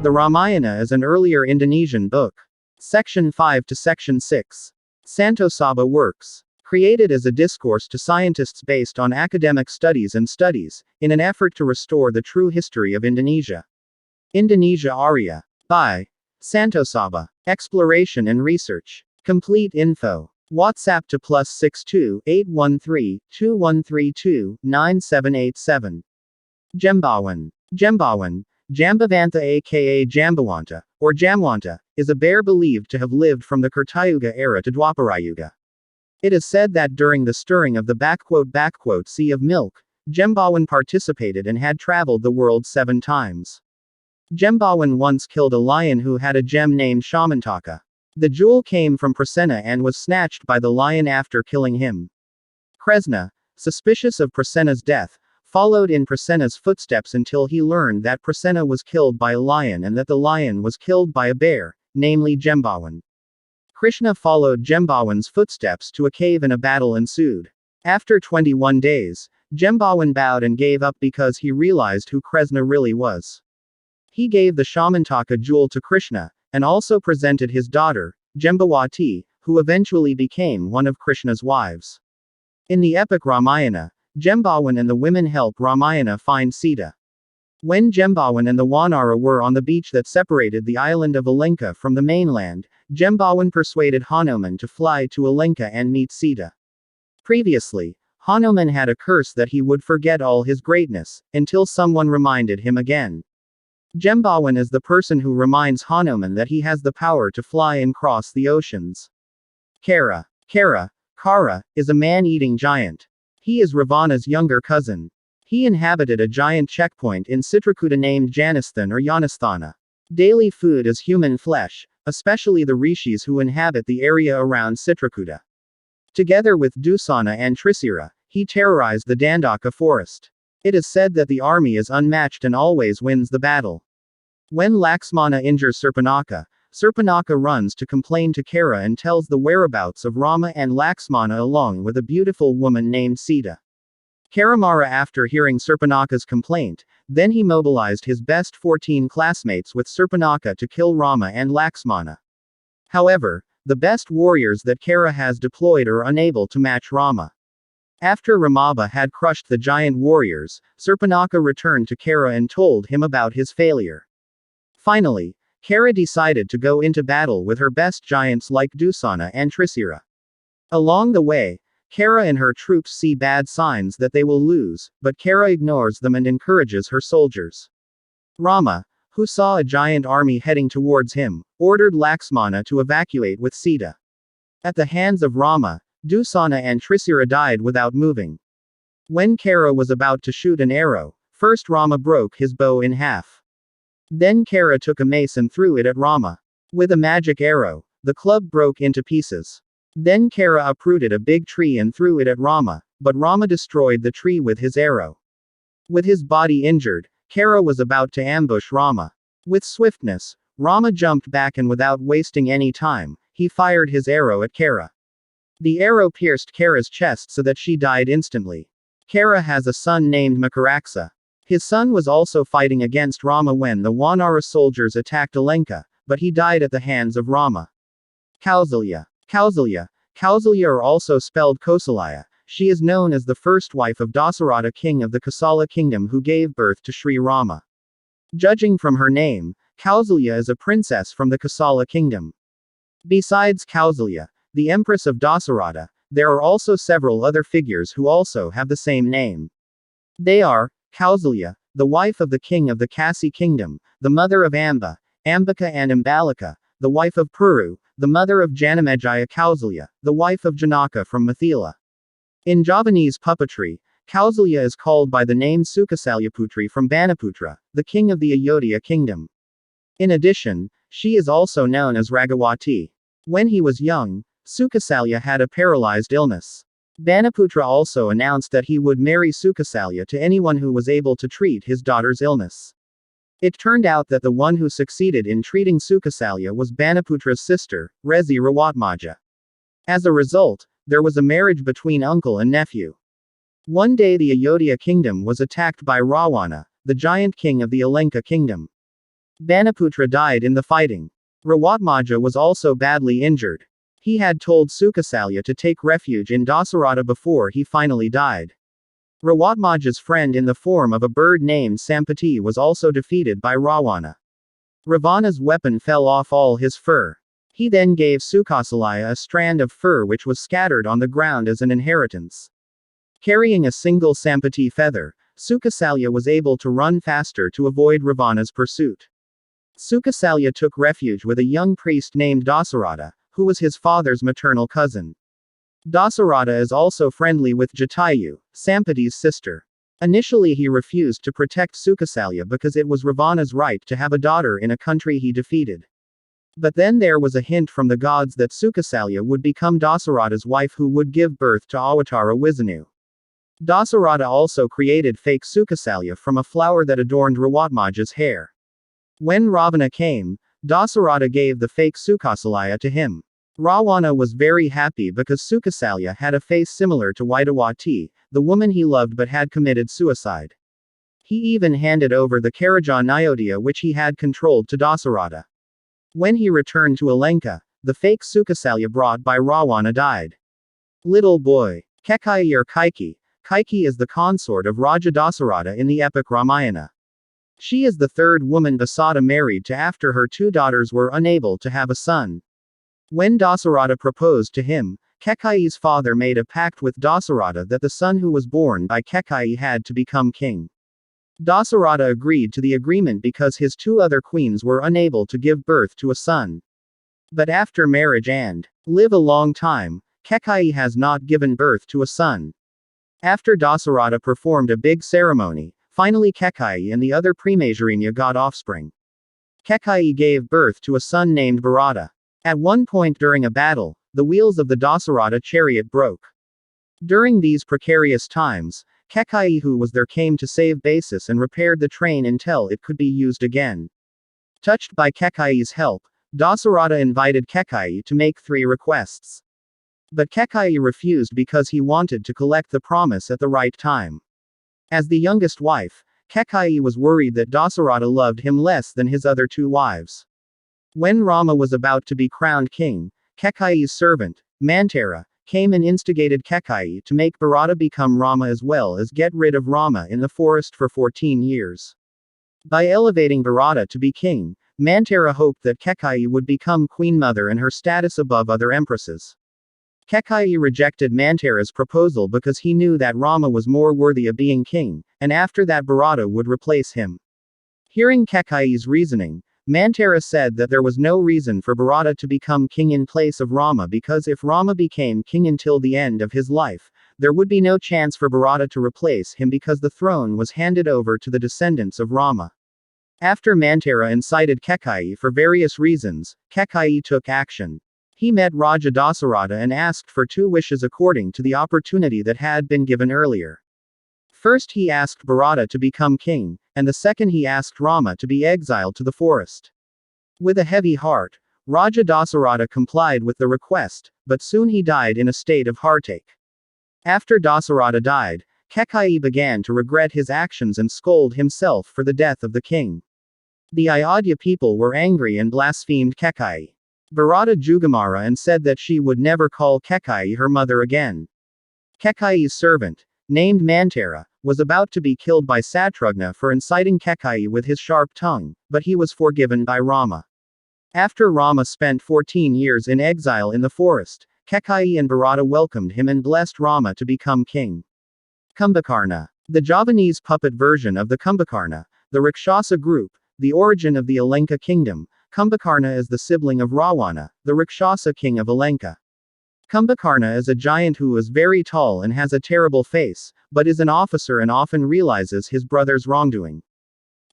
The Ramayana is an earlier Indonesian book. Section 5 to Section 6. Santosaba works. Created as a discourse to scientists based on academic studies and studies, in an effort to restore the true history of Indonesia. INDONÉSIARYÄ. By Santosaba. Exploration and research. Complete info. WhatsApp to +62 813 2132 9787. Jembawan. Jembawan, Jambavantha aka Jambawanta, or Jamwanta, is a bear believed to have lived from the Kertayuga era to Dwaparayuga. It is said that during the stirring of the sea of milk, Jembawan participated and had traveled the world 7 times. Jembawan once killed a lion who had a gem named Shamantaka. The jewel came from Prasenna and was snatched by the lion after killing him. Kresna, suspicious of Prasenna's death, followed in Prasenna's footsteps until he learned that Prasenna was killed by a lion and that the lion was killed by a bear, namely Jembawan. Krishna followed Jembawan's footsteps to a cave and a battle ensued. After 21 days, Jembawan bowed and gave up because he realized who Kresna really was. He gave the Shamantaka jewel to Krishna, and also presented his daughter, Jembawati, who eventually became one of Krishna's wives. In the epic Ramayana, Jembawan and the women help Ramayana find Sita. When Jembawan and the Wanara were on the beach that separated the island of Alenka from the mainland, Jembawan persuaded Hanuman to fly to Alenka and meet Sita. Previously, Hanuman had a curse that he would forget all his greatness, until someone reminded him again. Jembawan is the person who reminds Hanuman that he has the power to fly and cross the oceans. Kara, is a man-eating giant. He is Ravana's younger cousin. He inhabited a giant checkpoint in Citrakuta named Janisthan or Yanasthana. Daily food is human flesh, especially the rishis who inhabit the area around Citrakuta. Together with Dusana and Trisira, he terrorized the Dandaka forest. It is said that the army is unmatched and always wins the battle. When Laksmana injures Surpanaka, Surpanaka runs to complain to Kara and tells the whereabouts of Rama and Laksmana along with a beautiful woman named Sita. Karamara, after hearing Surpanaka's complaint, then he mobilized his best 14 classmates with Surpanaka to kill Rama and Laksmana. However, the best warriors that Kara has deployed are unable to match Rama. After Ramaba had crushed the giant warriors, Surpanaka returned to Kara and told him about his failure. Finally, Kara decided to go into battle with her best giants like Dusana and Trisira. Along the way, Kara and her troops see bad signs that they will lose, but Kara ignores them and encourages her soldiers. Rama, who saw a giant army heading towards him, ordered Laksmana to evacuate with Sita. At the hands of Rama, Dusana and Trisira died without moving. When Kara was about to shoot an arrow, first Rama broke his bow in half. Then Kara took a mace and threw it at Rama. With a magic arrow, the club broke into pieces. Then Kara uprooted a big tree and threw it at Rama, but Rama destroyed the tree with his arrow. With his body injured, Kara was about to ambush Rama. With swiftness, Rama jumped back and without wasting any time, he fired his arrow at Kara. The arrow pierced Kara's chest so that she died instantly. Kara has a son named Makaraksa. His son was also fighting against Rama when the Wanara soldiers attacked Alenka, but he died at the hands of Rama. Kausalya, or also spelled Kausalya, she is known as the first wife of Dasarata, king of the Kosala kingdom, who gave birth to Sri Rama. Judging from her name, Kausalya is a princess from the Kosala kingdom. Besides Kausalya, the empress of Dasarata, there are also several other figures who also have the same name. They are Kausalya, the wife of the king of the Kasi kingdom, the mother of Amba, Ambika and Ambalika, the wife of Puru, the mother of Janamejaya. Kausalya, the wife of Janaka from Mithila. In Javanese puppetry, Kausalya is called by the name Sukasalyaputri from Banaputra, the king of the Ayodhya kingdom. In addition, she is also known as Ragawati. When he was young, Sukasalya had a paralyzed illness. Banaputra also announced that he would marry Sukasalya to anyone who was able to treat his daughter's illness. It turned out that the one who succeeded in treating Sukasalya was Banaputra's sister, Rezi Rawatmaja. As a result, there was a marriage between uncle and nephew. One day the Ayodhya kingdom was attacked by Ravana, the giant king of the Alenka kingdom. Banaputra died in the fighting. Rawatmaja was also badly injured. He had told Sukasalya to take refuge in Dasaratha before he finally died. Rawatmaja's friend in the form of a bird named Sampati was also defeated by Ravana. Ravana's weapon fell off all his fur. He then gave Sukasalya a strand of fur which was scattered on the ground as an inheritance. Carrying a single Sampati feather, Sukasalya was able to run faster to avoid Ravana's pursuit. Sukasalya took refuge with a young priest named Dasaratha, who was his father's maternal cousin. Dasaratha is also friendly with Jatayu, Sampati's sister. Initially he refused to protect Sukasalya because it was Ravana's right to have a daughter in a country he defeated. But then there was a hint from the gods that Sukasalya would become Dasaratha's wife who would give birth to Avatara Vishnu. Dasaratha also created fake Sukasalya from a flower that adorned Rawatmaja's hair. When Ravana came, Dasaratha gave the fake Sukasalya to him. Ravana was very happy because Sukasalya had a face similar to Vaidawati, the woman he loved but had committed suicide. He even handed over the Karaja Nyodaya which he had controlled to Dasaratha. When he returned to Alenka, the fake Sukasalya brought by Ravana died. Little boy. Kekayi or Kaiki. Kaiki is the consort of Raja Dasaratha in the epic Ramayana. She is the third woman Vasudha married to after her two daughters were unable to have a son. When Dasaratha proposed to him, Kekayi's father made a pact with Dasaratha that the son who was born by Kekayi had to become king. Dasaratha agreed to the agreement because his two other queens were unable to give birth to a son. But after marriage and live a long time, Kekayi has not given birth to a son. After Dasaratha performed a big ceremony, finally Kekayi and the other Primajarinya got offspring. Kekayi gave birth to a son named Bharata. At one point during a battle, the wheels of the Dasaratha chariot broke. During these precarious times, Kekayi who was there came to save Basis and repaired the train until it could be used again. Touched by Kekayi's help, Dasaratha invited Kekayi to make 3 requests. But Kekayi refused because he wanted to collect the promise at the right time. As the youngest wife, Kekayi was worried that Dasaratha loved him less than his other 2 wives. When Rama was about to be crowned king, Kekayi's servant, Mantara, came and instigated Kekayi to make Bharata become Rama as well as get rid of Rama in the forest for 14 years. By elevating Bharata to be king, Mantara hoped that Kekayi would become queen mother and her status above other empresses. Kekayi rejected Mantara's proposal because he knew that Rama was more worthy of being king, and after that Bharata would replace him. Hearing Kekayi's reasoning, Mantara said that there was no reason for Bharata to become king in place of Rama because if Rama became king until the end of his life, there would be no chance for Bharata to replace him because the throne was handed over to the descendants of Rama. After Mantara incited Kekayi for various reasons, Kekayi took action. He met Raja Dasaratha and asked for 2 wishes according to the opportunity that had been given earlier. First he asked Bharata to become king, and the second he asked Rama to be exiled to the forest. With a heavy heart, Raja Dasaratha complied with the request, but soon he died in a state of heartache. After Dasaratha died, Kekayi began to regret his actions and scold himself for the death of the king. The Ayodhya people were angry and blasphemed Kekayi. Bharata Jugamara and said that she would never call Kekayi her mother again. Kekayi's servant, named Mantara, was about to be killed by Satrugna for inciting Kekayi with his sharp tongue, but he was forgiven by Rama. After Rama spent 14 years in exile in the forest, Kekayi and Bharata welcomed him and blessed Rama to become king. Kumbhakarna. The Javanese puppet version of the Kumbhakarna, the Rakshasa group, the origin of the Alenka kingdom. Kumbhakarna is the sibling of Ravana, the Rakshasa king of Alenka. Kumbhakarna is a giant who is very tall and has a terrible face, but is an officer and often realizes his brother's wrongdoing.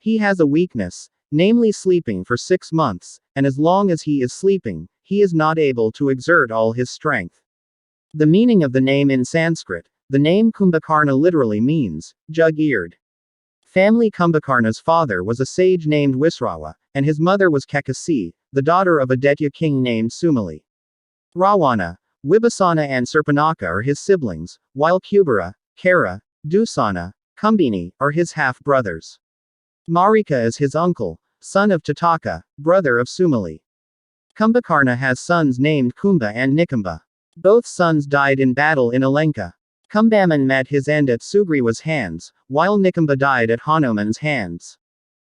He has a weakness, namely sleeping for 6 months, and as long as he is sleeping, he is not able to exert all his strength. The meaning of the name in Sanskrit, the name Kumbhakarna literally means jug-eared. Family Kumbhakarna's father was a sage named Visrawa, and his mother was Kekasi, the daughter of a Daitya king named Sumali. Ravana, Vibhasana and Sarpanaka are his siblings, while Kubera, Kara, Dusana, Kumbhini, are his half-brothers. Marika is his uncle, son of Tataka, brother of Sumali. Kumbhakarna has sons named Kumbha and Nikamba. Both sons died in battle in Alenka. Kumbhaman met his end at Sugriva's hands, while Nikamba died at Hanuman's hands.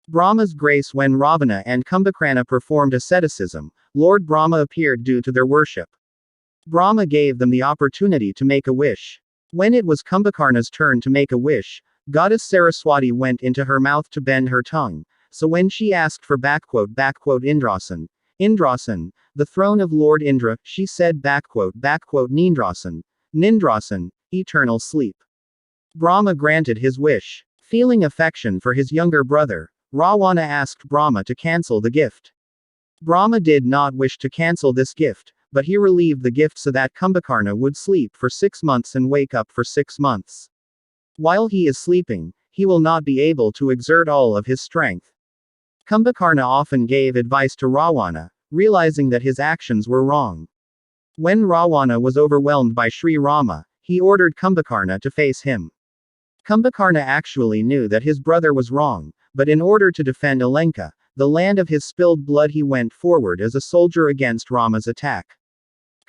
Brahma's grace. When Ravana and Kumbhakarna performed asceticism, Lord Brahma appeared due to their worship. Brahma gave them the opportunity to make a wish. When it was Kumbhakarna's turn to make a wish, goddess Saraswati went into her mouth to bend her tongue, so when she asked for Indrasan, the throne of Lord Indra, she said Nindrasan, eternal sleep. Brahma granted his wish. Feeling affection for his younger brother, Ravana asked Brahma to cancel the gift. Brahma did not wish to cancel this gift, but he relieved the gift so that Kumbhakarna would sleep for 6 months and wake up for 6 months. While he is sleeping, he will not be able to exert all of his strength. Kumbhakarna often gave advice to Ravana, realizing that his actions were wrong. When Ravana was overwhelmed by Sri Rama, he ordered Kumbhakarna to face him. Kumbhakarna actually knew that his brother was wrong, but in order to defend Alenka, the land of his spilled blood, he went forward as a soldier against Rama's attack.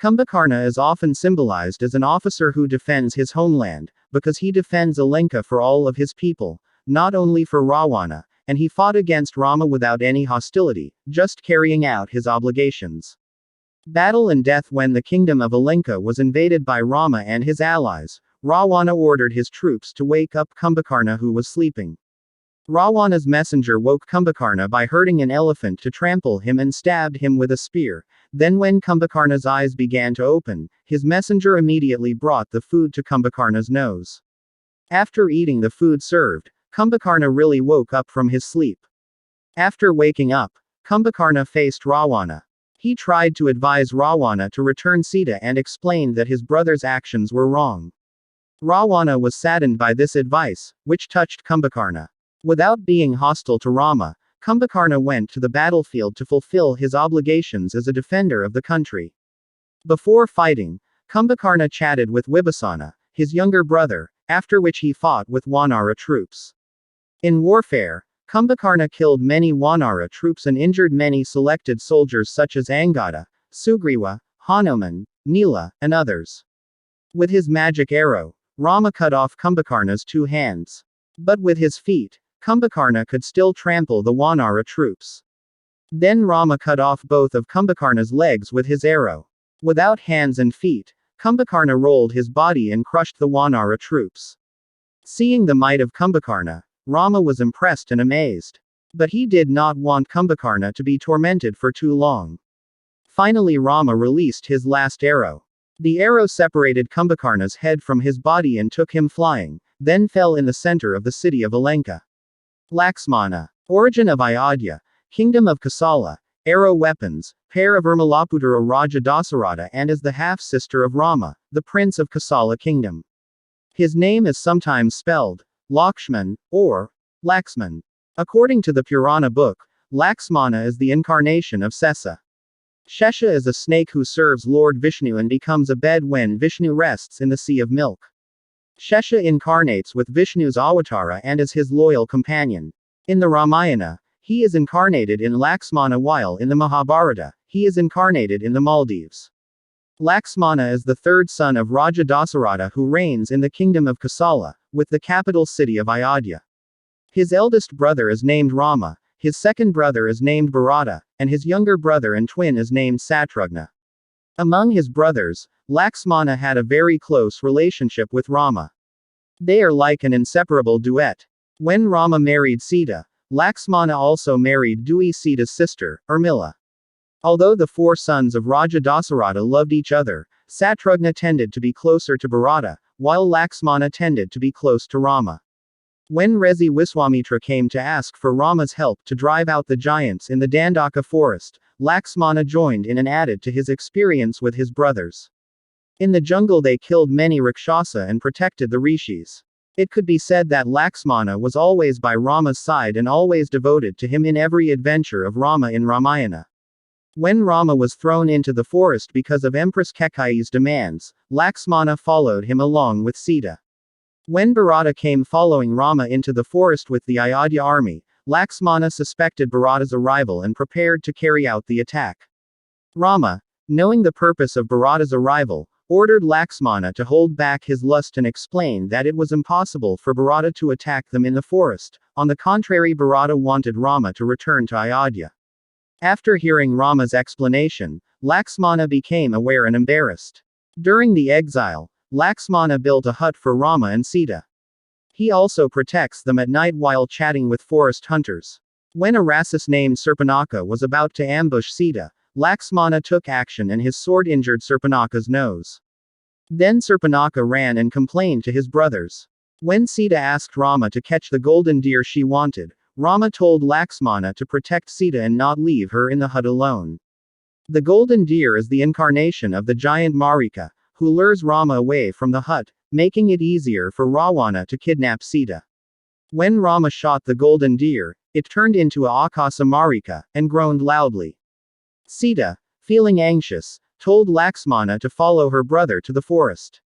Kumbhakarna is often symbolized as an officer who defends his homeland, because he defends Alenka for all of his people, not only for Ravana, and he fought against Rama without any hostility, just carrying out his obligations. Battle and death. When the kingdom of Alenka was invaded by Rama and his allies, Ravana ordered his troops to wake up Kumbhakarna, who was sleeping. Ravana's messenger woke Kumbhakarna by herding an elephant to trample him and stabbed him with a spear. Then when Kumbhakarna's eyes began to open, his messenger immediately brought the food to Kumbhakarna's nose. After eating the food served, Kumbhakarna really woke up from his sleep. After waking up, Kumbhakarna faced Ravana. He tried to advise Ravana to return Sita and explained that his brother's actions were wrong. Ravana was saddened by this advice, which touched Kumbhakarna. Without being hostile to Rama, Kumbhakarna went to the battlefield to fulfill his obligations as a defender of the country. Before fighting, Kumbhakarna chatted with Vibhasana, his younger brother, after which he fought with Vanara troops. In warfare, Kumbhakarna killed many Vanara troops and injured many selected soldiers such as Angada, Sugriva, Hanuman, Nila, and others. With his magic arrow, Rama cut off Kumbhakarna's 2 hands. But with his feet, Kumbhakarna could still trample the Vanara troops. Then Rama cut off both of Kumbhakarna's legs with his arrow. Without hands and feet, Kumbhakarna rolled his body and crushed the Vanara troops. Seeing the might of Kumbhakarna, Rama was impressed and amazed. But he did not want Kumbhakarna to be tormented for too long. Finally Rama released his last arrow. The arrow separated Kumbhakarna's head from his body and took him flying, then fell in the center of the city of Ilenka. Laksmana. Origin of Ayodhya. Kingdom of Kosala. Arrow weapons. Pair of Urmilaputara Raja Dasarata and is the half-sister of Rama, the prince of Kosala kingdom. His name is sometimes spelled Lakshman, or Laksman. According to the Purana book, Laksmana is the incarnation of Sesa. Shesha is a snake who serves Lord Vishnu and becomes a bed when Vishnu rests in the sea of milk. Shesha incarnates with Vishnu's avatara and is his loyal companion. In the Ramayana, he is incarnated in Laksmana, while in the Mahabharata, he is incarnated in the Maldives. Laksmana is the 3rd son of Raja Dasarata who reigns in the kingdom of Kosala, with the capital city of Ayodhya. His eldest brother is named Rama, his second brother is named Bharata, and his younger brother and twin is named Satrugna. Among his brothers, Laksmana had a very close relationship with Rama. They are like an inseparable duet. When Rama married Sita, Laksmana also married Dui, Sita's sister, Urmila. Although the 4 sons of Raja Dasarata loved each other, Satrugna tended to be closer to Bharata, while Laksmana tended to be close to Rama. When Rezi Viswamitra came to ask for Rama's help to drive out the giants in the Dandaka forest, Laksmana joined in and added to his experience with his brothers. In the jungle they killed many Rakshasa and protected the rishis. It could be said that Laksmana was always by Rama's side and always devoted to him in every adventure of Rama in Ramayana. When Rama was thrown into the forest because of Empress Kekai's demands, Laksmana followed him along with Sita. When Bharata came following Rama into the forest with the Ayodhya army, Laksmana suspected Bharata's arrival and prepared to carry out the attack. Rama, knowing the purpose of Bharata's arrival, ordered Laksmana to hold back his lust and explained that it was impossible for Bharata to attack them in the forest. On the contrary, Bharata wanted Rama to return to Ayodhya. After hearing Rama's explanation, Laksmana became aware and embarrassed. During the exile, Laksmana built a hut for Rama and Sita. He also protects them at night while chatting with forest hunters. When a Rasis named Surpanaka was about to ambush Sita, Laksmana took action and his sword injured Surpanaka's nose. Then Surpanaka ran and complained to his brothers. When Sita asked Rama to catch the golden deer she wanted, Rama told Laksmana to protect Sita and not leave her in the hut alone. The golden deer is the incarnation of the giant Marika, who lures Rama away from the hut, making it easier for Ravana to kidnap Sita. When Rama shot the golden deer, it turned into a Akasa Marika, and groaned loudly. Sita, feeling anxious, told Laksmana to follow her brother to the forest.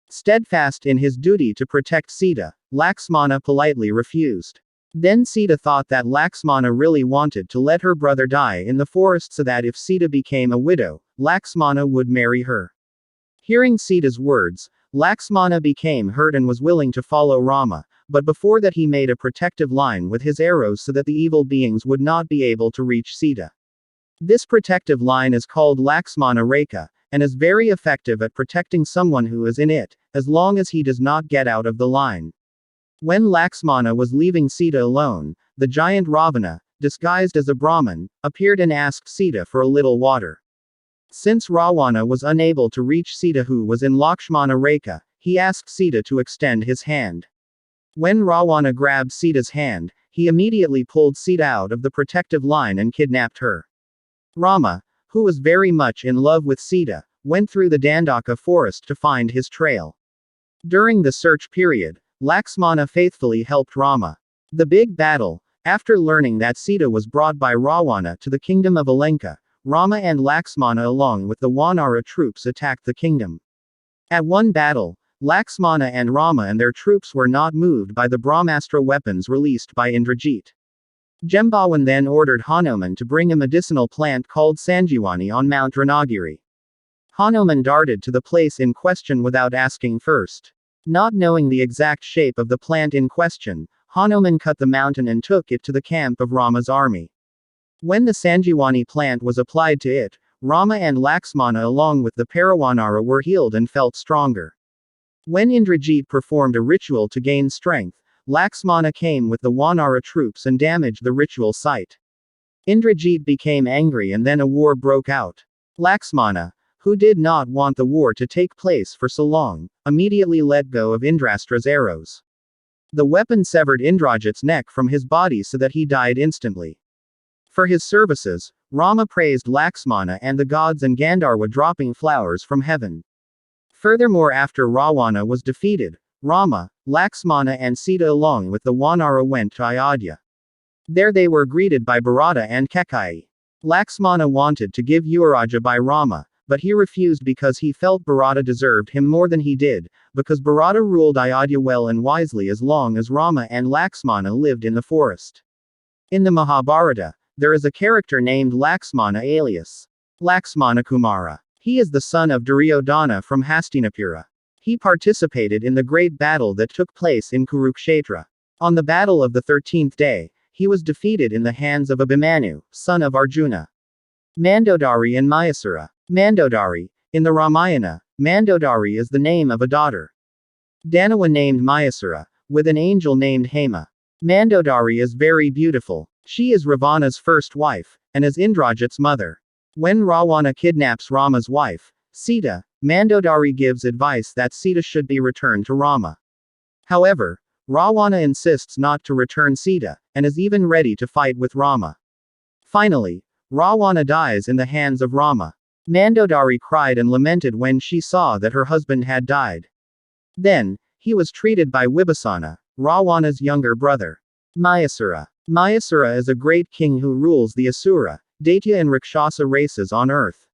Steadfast in his duty to protect Sita, Laksmana politely refused. Then Sita thought that Laksmana really wanted to let her brother die in the forest so that if Sita became a widow, Laksmana would marry her. Hearing Sita's words, Laksmana became hurt and was willing to follow Rama, but before that he made a protective line with his arrows so that the evil beings would not be able to reach Sita. This protective line is called Laksmana Rekha, and is very effective at protecting someone who is in it, as long as he does not get out of the line. When Laksmana was leaving Sita alone, the giant Ravana, disguised as a Brahmin, appeared and asked Sita for a little water. Since Ravana was unable to reach Sita who was in Lakshmana Rekha, he asked Sita to extend his hand. When Ravana grabbed Sita's hand, he immediately pulled Sita out of the protective line and kidnapped her. Rama, who was very much in love with Sita, went through the Dandaka forest to find his trail. During the search period, Laksmana faithfully helped Rama. The big battle, after learning that Sita was brought by Ravana to the kingdom of Alenka, Rama and Laksmana along with the Vanara troops attacked the kingdom. At one battle, Laksmana and Rama and their troops were not moved by the Brahmastra weapons released by Indrajit. Jambawan then ordered Hanuman to bring a medicinal plant called Sanjeevani on Mount Ranagiri. Hanuman darted to the place in question without asking first. Not knowing the exact shape of the plant in question, Hanuman cut the mountain and took it to the camp of Rama's army. When the Sanjeevani plant was applied to it, Rama and Laksmana along with the Paravanara were healed and felt stronger. When Indrajit performed a ritual to gain strength, Laksmana came with the Vanara troops and damaged the ritual site. Indrajit became angry and then a war broke out. Laksmana, who did not want the war to take place for so long, immediately let go of Indrastra's arrows. The weapon severed Indrajit's neck from his body so that he died instantly. For his services, Rama praised Laksmana and the gods and Gandharva dropping flowers from heaven. Furthermore, after Ravana was defeated, Rama, Laksmana and Sita along with the Vanara went to Ayodhya. There they were greeted by Bharata and Kekayi. Laksmana wanted to give Yuvaraja by Rama, but he refused because he felt Bharata deserved him more than he did, because Bharata ruled Ayodhya well and wisely as long as Rama and Laksmana lived in the forest. In the Mahabharata, there is a character named Laksmana alias Laksmana Kumara. He is the son of Duryodhana from Hastinapura. He participated in the great battle that took place in Kurukshetra. On the battle of the 13th day, he was defeated in the hands of Abhimanyu, son of Arjuna. Mandodari and Mayasura. Mandodari. In the Ramayana, Mandodari is the name of a daughter. Danawa named Mayasura, with an angel named Hema. Mandodari is very beautiful. She is Ravana's first wife, and is Indrajit's mother. When Ravana kidnaps Rama's wife, Sita, Mandodari gives advice that Sita should be returned to Rama. However, Ravana insists not to return Sita, and is even ready to fight with Rama. Finally, Ravana dies in the hands of Rama. Mandodari cried and lamented when she saw that her husband had died. Then, he was treated by Vibhasana, Ravana's younger brother. Mayasura. Mayasura is a great king who rules the Asura, Daitya and Rakshasa races on earth.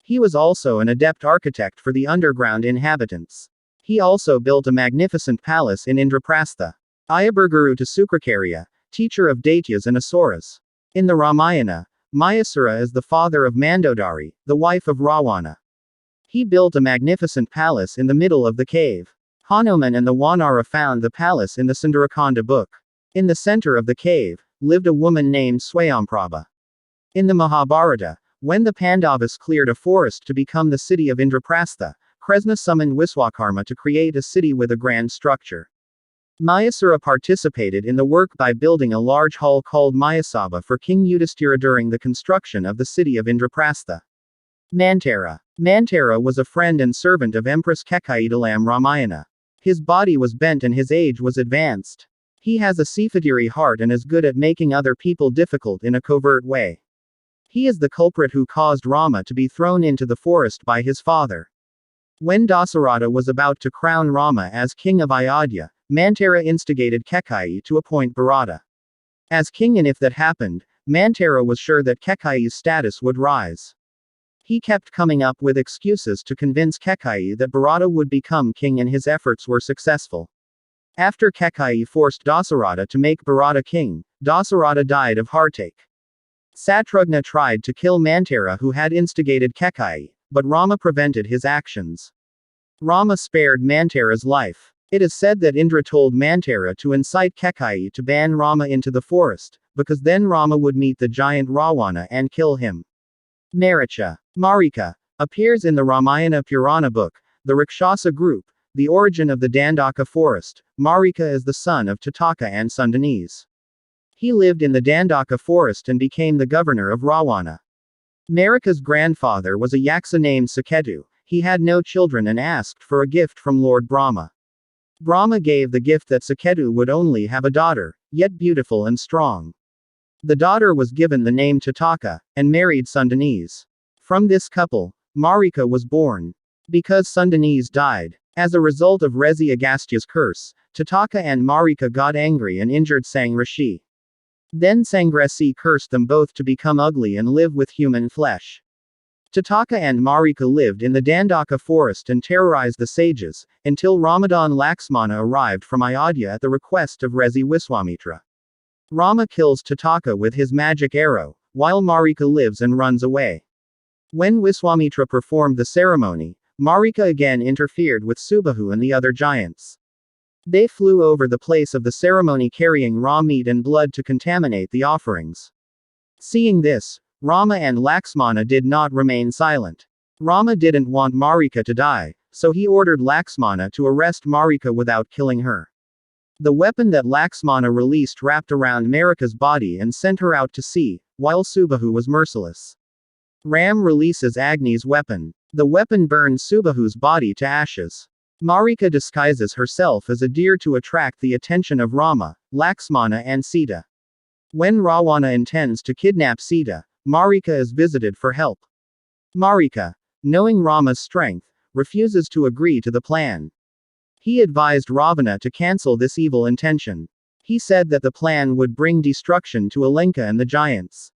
He was also an adept architect for the underground inhabitants. He also built a magnificent palace in Indraprastha. Ayaburguru to Sukrakarya, teacher of Daityas and Asuras. In the Ramayana, Mayasura is the father of Mandodari, the wife of Ravana. He built a magnificent palace in the middle of the cave. Hanuman and the Vanara found the palace in the Sundarakanda book. In the center of the cave, lived a woman named Swayamprabha. In the Mahabharata, when the Pandavas cleared a forest to become the city of Indraprastha, Kresna summoned Viswakarma to create a city with a grand structure. Mayasura participated in the work by building a large hall called Mayasaba for King Yudhishthira during the construction of the city of Indraprastha. Mantara. Mantara was a friend and servant of Empress Kekaidalam Ramayana. His body was bent and his age was advanced. He has a Sifatiri heart and is good at making other people difficult in a covert way. He is the culprit who caused Rama to be thrown into the forest by his father. When Dasaratha was about to crown Rama as king of Ayodhya, Mantara instigated Kekaiyi to appoint Bharata as king, and if that happened, Mantara was sure that Kekaiyi's status would rise. He kept coming up with excuses to convince Kekaiyi that Bharata would become king, and his efforts were successful. After Kekaiyi forced Dasaratha to make Bharata king, Dasaratha died of heartache. Satrughna tried to kill Mantara, who had instigated Kekaiyi, but Rama prevented his actions. Rama spared Mantara's life. It is said that Indra told Mantara to incite Kekaiyi to ban Rama into the forest, because then Rama would meet the giant Ravana and kill him. Marika appears in the Ramayana Purana book, the Rakshasa group, the origin of the Dandaka forest. Marika is the son of Tataka and Sundanese. He lived in the Dandaka forest and became the governor of Ravana. Marika's grandfather was a Yaksa named Saketu. He had no children and asked for a gift from Lord Brahma. Brahma gave the gift that Saketu would only have a daughter, yet beautiful and strong. The daughter was given the name Tataka, and married Sundanese. From this couple, Marika was born. Because Sundanese died, as a result of Resi Agastya's curse, Tataka and Marika got angry and injured Sangrishi. Then Sangresi cursed them both to become ugly and live with human flesh. Tataka and Marika lived in the Dandaka forest and terrorized the sages, until Ramadan Laksmana arrived from Ayodhya at the request of Resi Viswamitra. Rama kills Tataka with his magic arrow, while Marika lives and runs away. When Viswamitra performed the ceremony, Marika again interfered with Subahu and the other giants. They flew over the place of the ceremony carrying raw meat and blood to contaminate the offerings. Seeing this, Rama and Laksmana did not remain silent. Rama didn't want Marika to die, so he ordered Laksmana to arrest Marika without killing her. The weapon that Laksmana released wrapped around Marika's body and sent her out to sea, while Subahu was merciless. Ram releases Agni's weapon. The weapon burns Subahu's body to ashes. Marika disguises herself as a deer to attract the attention of Rama, Laksmana and Sita. When Ravana intends to kidnap Sita, Marika is visited for help. Marika, knowing Rama's strength, refuses to agree to the plan. He advised Ravana to cancel this evil intention. He said that the plan would bring destruction to Alenka and the giants.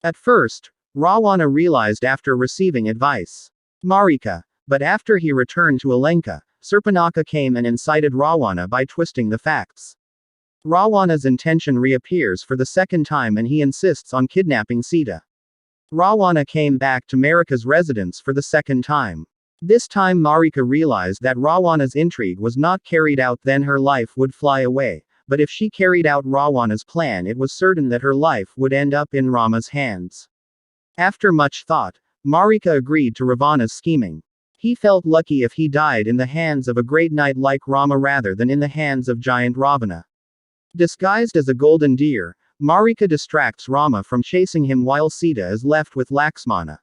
At first, Ravana realized after receiving advice. Marika. But after he returned to Alenka, Surpanaka came and incited Ravana by twisting the facts. Ravana's intention reappears for the second time and he insists on kidnapping Sita. Ravana came back to Marika's residence for the second time. This time Marika realized that Ravana's intrigue was not carried out, then her life would fly away, but if she carried out Ravana's plan it was certain that her life would end up in Rama's hands. After much thought, Marika agreed to Ravana's scheming. He felt lucky if he died in the hands of a great knight like Rama rather than in the hands of giant Ravana. Disguised as a golden deer, Marika distracts Rama from chasing him while Sita is left with Laksmana.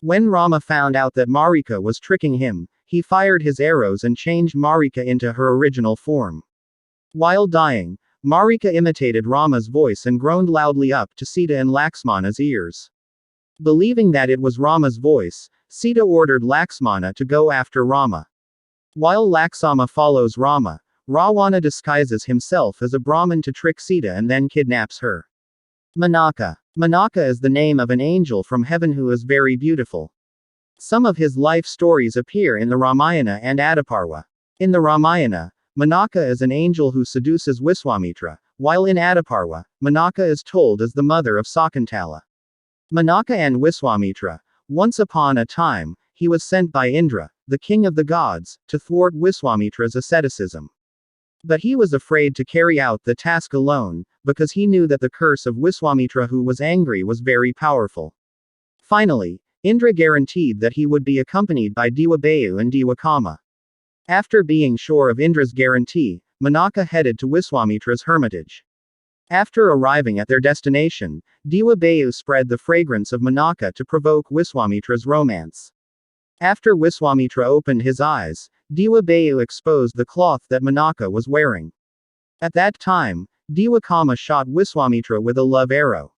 When Rama found out that Marika was tricking him, he fired his arrows and changed Marika into her original form. While dying, Marika imitated Rama's voice and groaned loudly up to Sita and Laksmana's ears. Believing that it was Rama's voice, Sita ordered Laksmana to go after Rama. While Laksama follows Rama, Ravana disguises himself as a Brahmin to trick Sita and then kidnaps her. Manaka. Manaka is the name of an angel from heaven who is very beautiful. Some of his life stories appear in the Ramayana and Adiparva. In the Ramayana, Manaka is an angel who seduces Viswamitra, while in Adiparwa, Manaka is told as the mother of Sakuntala. Manaka and Wiswamitra. Once upon a time, he was sent by Indra, the king of the gods, to thwart Wiswamitra's asceticism. But he was afraid to carry out the task alone, because he knew that the curse of Wiswamitra who was angry was very powerful. Finally, Indra guaranteed that he would be accompanied by Dewabayu and Dewakama. After being sure of Indra's guarantee, Manaka headed to Wiswamitra's hermitage. After arriving at their destination, Dewabayu spread the fragrance of Manaka to provoke Wiswamitra's romance. After Wiswamitra opened his eyes, Dewabayu exposed the cloth that Manaka was wearing. At that time, Dewakama shot Wiswamitra with a love arrow.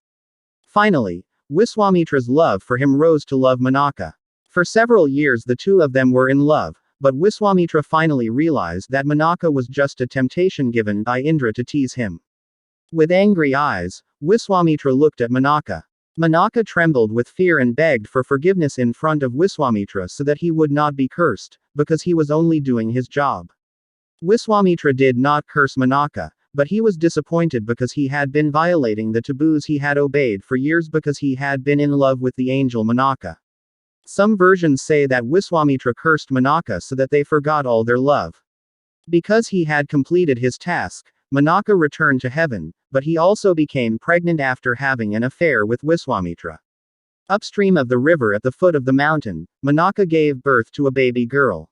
Finally, Wiswamitra's love for him rose to love Manaka. For several years the two of them were in love, but Wiswamitra finally realized that Manaka was just a temptation given by Indra to tease him. With angry eyes, Wiswamitra looked at Manaka. Manaka trembled with fear and begged for forgiveness in front of Wiswamitra so that he would not be cursed, because he was only doing his job. Wiswamitra did not curse Manaka, but he was disappointed because he had been violating the taboos he had obeyed for years because he had been in love with the angel Manaka. Some versions say that Wiswamitra cursed Manaka so that they forgot all their love. Because he had completed his task, Manaka returned to heaven, but he also became pregnant after having an affair with Wiswamitra. Upstream of the river at the foot of the mountain, Manaka gave birth to a baby girl.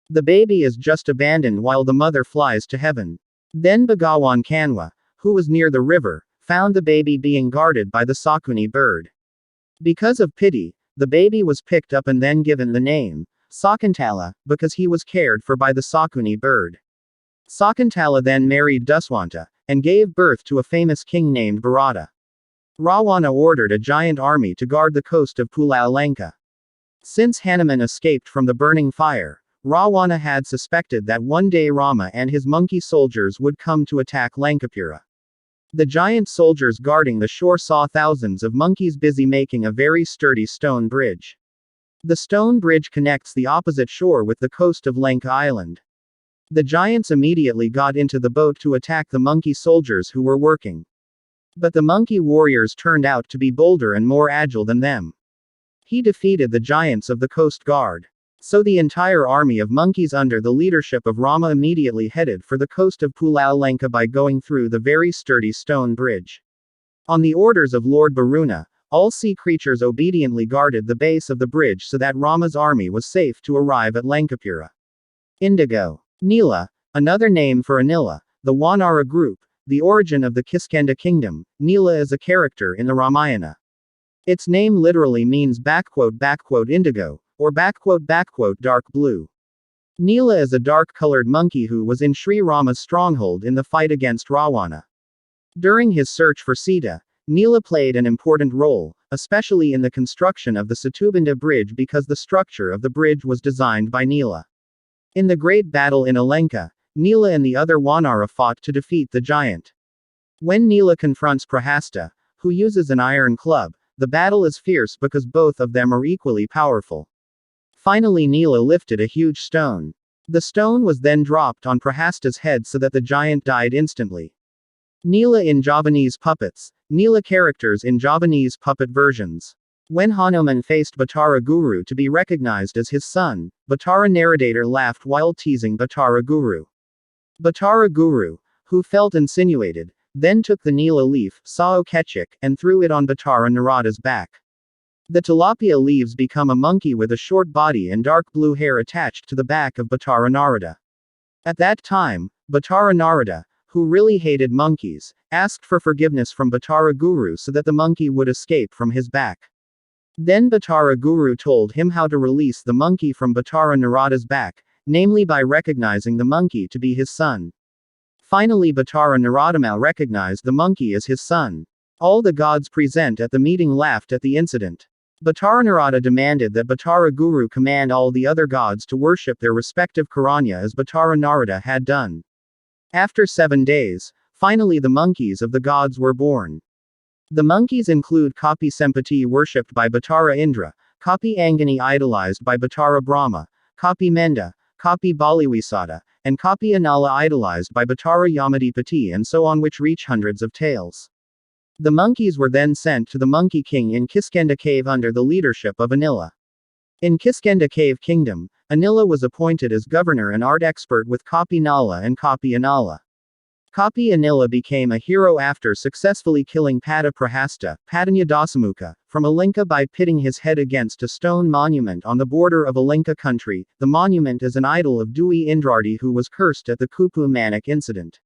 The baby is just abandoned while the mother flies to heaven. Then Bhagawan Kanwa, who was near the river, found the baby being guarded by the Sakuni bird. Because of pity, the baby was picked up and then given the name Sakuntala, because he was cared for by the Sakuni bird. Sakuntala then married Duswanta, and gave birth to a famous king named Bharata. Ravana ordered a giant army to guard the coast of Alenka. Since Hanuman escaped from the burning fire, Ravana had suspected that one day Rama and his monkey soldiers would come to attack Lankapura. The giant soldiers guarding the shore saw thousands of monkeys busy making a very sturdy stone bridge. The stone bridge connects the opposite shore with the coast of Lanka Island. The giants immediately got into the boat to attack the monkey soldiers who were working. But the monkey warriors turned out to be bolder and more agile than them. He defeated the giants of the coast guard. So the entire army of monkeys under the leadership of Rama immediately headed for the coast of Alenka by going through the very sturdy stone bridge. On the orders of Lord Varuna, all sea creatures obediently guarded the base of the bridge so that Rama's army was safe to arrive at Lankapura. Indigo. Nila, another name for Anila, the Wanara group, the origin of the Kiskenda kingdom. Nila is a character in the Ramayana. Its name literally means indigo, or dark blue. Nila is a dark-colored monkey who was in Sri Rama's stronghold in the fight against Ravana. During his search for Sita, Nila played an important role, especially in the construction of the Setubandha bridge because the structure of the bridge was designed by Nila. In the great battle in Alenka, Nila and the other Wanara fought to defeat the giant. When Nila confronts Prahasta, who uses an iron club, the battle is fierce because both of them are equally powerful. Finally Nila lifted a huge stone. The stone was then dropped on Prahasta's head so that the giant died instantly. Nila in Javanese puppets. Nila characters in Javanese puppet versions. When Hanuman faced Batara Guru to be recognized as his son, Batara narrator laughed while teasing Batara Guru. Batara Guru, who felt insinuated, then took the Nila leaf, Sao Kechik, and threw it on Batara Narada's back. The tilapia leaves become a monkey with a short body and dark blue hair attached to the back of Batara Narada. At that time, Batara Narada, who really hated monkeys, asked for forgiveness from Batara Guru so that the monkey would escape from his back. Then Batara Guru told him how to release the monkey from Batara Narada's back, namely by recognizing the monkey to be his son. Finally Batara Naradamal recognized the monkey as his son. All the gods present at the meeting laughed at the incident. Batara Narada demanded that Batara Guru command all the other gods to worship their respective Karanya as Batara Narada had done. After 7 days, finally the monkeys of the gods were born. The monkeys include Kapi Sempati worshipped by Batara Indra, Kapi Angani idolized by Batara Brahma, Kapi Menda, Kapi Baliwisada, and Kapi Anala idolized by Batara Yamadipati, and so on, which reach hundreds of tales. The monkeys were then sent to the Monkey King in Kiskenda Cave under the leadership of Anila. In Kiskenda Cave Kingdom, Anila was appointed as governor and art expert with Kapi Nala and Kapi Anala. Kapi Anila became a hero after successfully killing Pada Prahasta, Padanya Dasamukha, from Alenka by pitting his head against a stone monument on the border of Alenka country. The monument is an idol of Dewi Indradi, who was cursed at the Kupu Manik incident.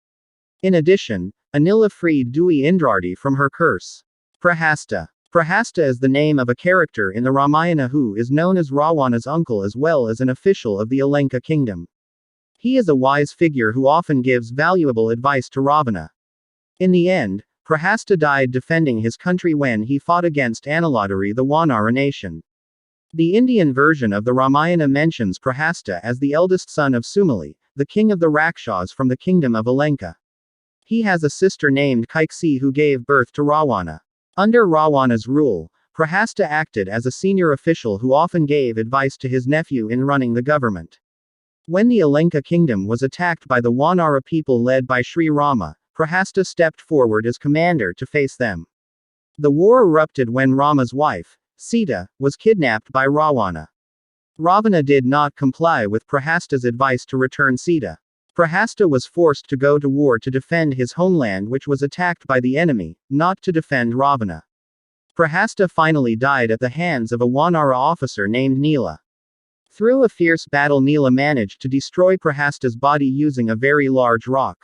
In addition, Anila freed Dewi Indradi from her curse. Prahasta. Prahasta is the name of a character in the Ramayana who is known as Ravana's uncle as well as an official of the Alenka kingdom. He is a wise figure who often gives valuable advice to Ravana. In the end, Prahasta died defending his country when he fought against Aniladari, the Wanara nation. The Indian version of the Ramayana mentions Prahasta as the eldest son of Sumali, the king of the Rakshas from the kingdom of Alenka. He has a sister named Kaikeyi who gave birth to Ravana. Under Ravana's rule, Prahasta acted as a senior official who often gave advice to his nephew in running the government. When the Alenka kingdom was attacked by the Wanara people led by Sri Rama, Prahasta stepped forward as commander to face them. The war erupted when Rama's wife, Sita, was kidnapped by Ravana. Ravana did not comply with Prahasta's advice to return Sita. Prahasta was forced to go to war to defend his homeland, which was attacked by the enemy, not to defend Ravana. Prahasta finally died at the hands of a Wanara officer named Nila. Through a fierce battle, Nila managed to destroy Prahasta's body using a very large rock.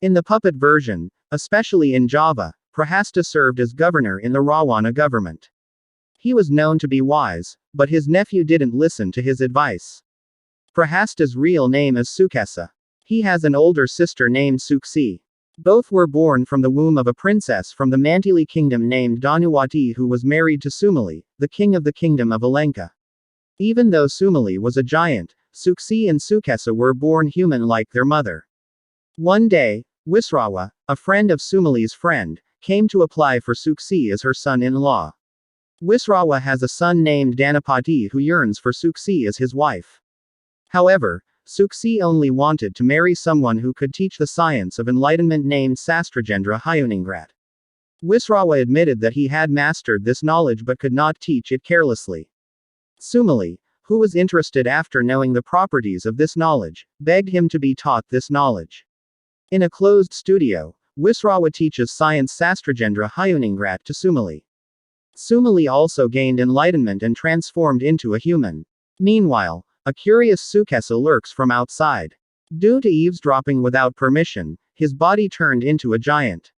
In the puppet version, especially in Java, Prahasta served as governor in the Ravana government. He was known to be wise, but his nephew didn't listen to his advice. Prahasta's real name is Sukesa. He has an older sister named Suksi. Both were born from the womb of a princess from the Mantili kingdom named Dhanuwati, who was married to Sumali, the king of the kingdom of Alenka. Even though Sumali was a giant, Suksi and Sukesa were born human like their mother. One day, Wisrawa, a friend of Sumali's friend, came to apply for Suksi as her son-in-law. Wisrawa has a son named Dhanapati who yearns for Suksi as his wife. However, Suksi only wanted to marry someone who could teach the science of enlightenment named Sastrajendra Hyuningrat. Wisrawa admitted that he had mastered this knowledge but could not teach it carelessly. Sumali, who was interested after knowing the properties of this knowledge, begged him to be taught this knowledge. In a closed studio, Wisrawa teaches science Sastrajendra Hyuningrat to Sumali. Sumali also gained enlightenment and transformed into a human. Meanwhile, a curious Sukesa lurks from outside. Due to eavesdropping without permission, his body turned into a giant.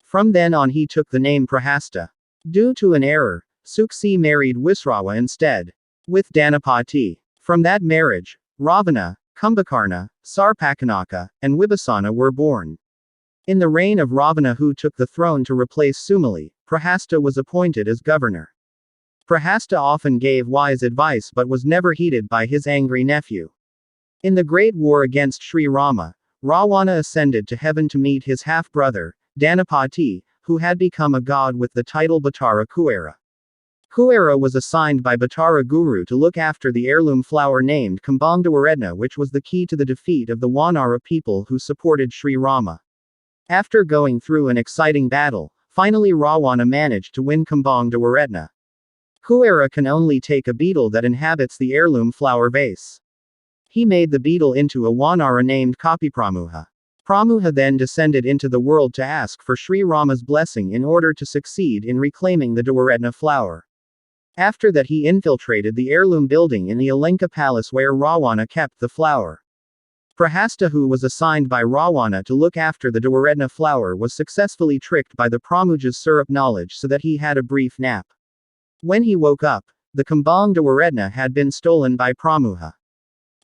From then on he took the name Prahasta. Due to an error, Suksi married Wisrawa instead. With Dhanapati. From that marriage, Ravana, Kumbhakarna, Sarpakanaka, and Vibhasana were born. In the reign of Ravana, who took the throne to replace Sumali, Prahasta was appointed as governor. Prahasta often gave wise advice but was never heeded by his angry nephew. In the Great War against Sri Rama, Ravana ascended to heaven to meet his half-brother, Dhanapati, who had become a god with the title Batara Kuera. Kuera was assigned by Batara Guru to look after the heirloom flower named Kumbangdawaredna, which was the key to the defeat of the Wanara people who supported Sri Rama. After going through an exciting battle, finally Ravana managed to win Kumbangdawaredna. Kuera can only take a beetle that inhabits the heirloom flower vase. He made the beetle into a Wanara named Kapipramuha. Pramuha then descended into the world to ask for Sri Rama's blessing in order to succeed in reclaiming the Dwaredna flower. After that he infiltrated the heirloom building in the Alenka palace where Ravana kept the flower. Prahasta, who was assigned by Ravana to look after the Dwaredna flower, was successfully tricked by the Pramuja's syrup knowledge so that he had a brief nap. When he woke up, the Kumbang Dwaredna had been stolen by Pramuha.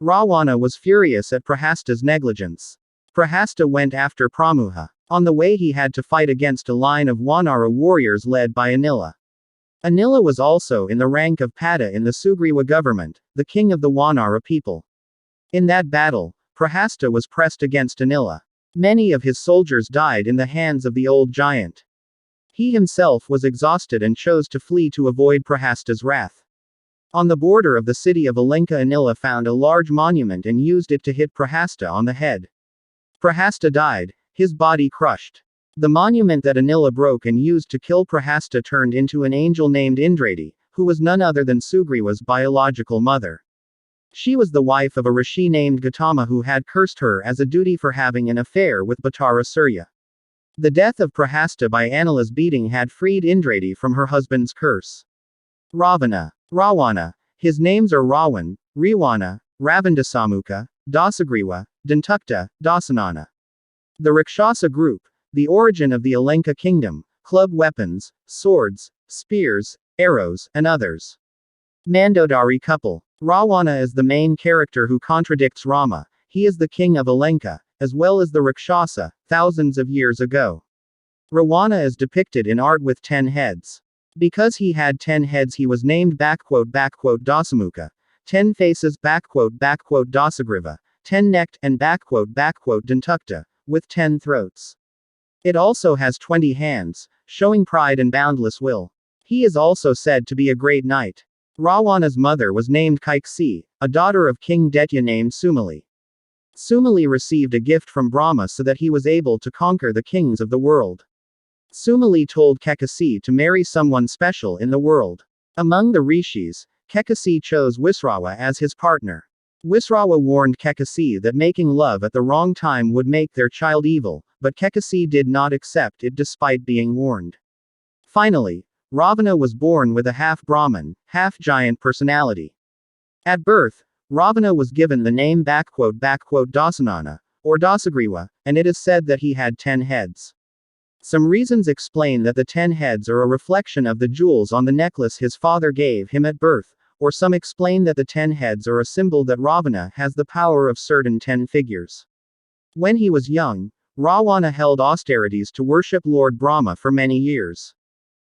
Ravana was furious at Prahasta's negligence. Prahasta went after Pramuha. On the way he had to fight against a line of Wanara warriors led by Anila. Anila was also in the rank of Pada in the Sugriwa government, the king of the Wanara people. In that battle, Prahasta was pressed against Anila. Many of his soldiers died in the hands of the old giant. He himself was exhausted and chose to flee to avoid Prahasta's wrath. On the border of the city of Alenka, Anila found a large monument and used it to hit Prahasta on the head. Prahasta died, his body crushed. The monument that Anila broke and used to kill Prahasta turned into an angel named Indradi, who was none other than Sugriva's biological mother. She was the wife of a rishi named Gautama who had cursed her as a duty for having an affair with Bhattara Surya. The death of Prahasta by Anila's beating had freed Indradi from her husband's curse. Ravana. His names are Ravan, Riwana, Ravandasamukha, Dasagriva, Dantukta, Dasanana. The Rakshasa group, the origin of the Alenka kingdom, club weapons, swords, spears, arrows, and others. Mandodari couple. Ravana is the main character who contradicts Rama. He is the king of Alenka, as well as the Rakshasa, thousands of years ago. Ravana is depicted in art with 10 heads. Because he had 10 heads he was named Dasamukha, 10 faces Dasagriva, 10 necked and Dantukta, with 10 throats. It also has 20 hands, showing pride and boundless will. He is also said to be a great knight. Ravana's mother was named Kaikeyi, a daughter of King Daitya named Sumali. Sumali received a gift from Brahma so that he was able to conquer the kings of the world. Sumali told Kaikeyi to marry someone special in the world. Among the rishis, Kaikeyi chose Wisrawa as his partner. Wisrawa warned Kaikeyi that making love at the wrong time would make their child evil, but Kaikeyi did not accept it despite being warned. Finally, Ravana was born with a half-Brahmin, half-giant personality. At birth, Ravana was given the name Dasanana, or Dasagriva, and it is said that he had 10 heads. Some reasons explain that the 10 heads are a reflection of the jewels on the necklace his father gave him at birth, or some explain that the 10 heads are a symbol that Ravana has the power of certain 10 figures. When he was young, Ravana held austerities to worship Lord Brahma for many years.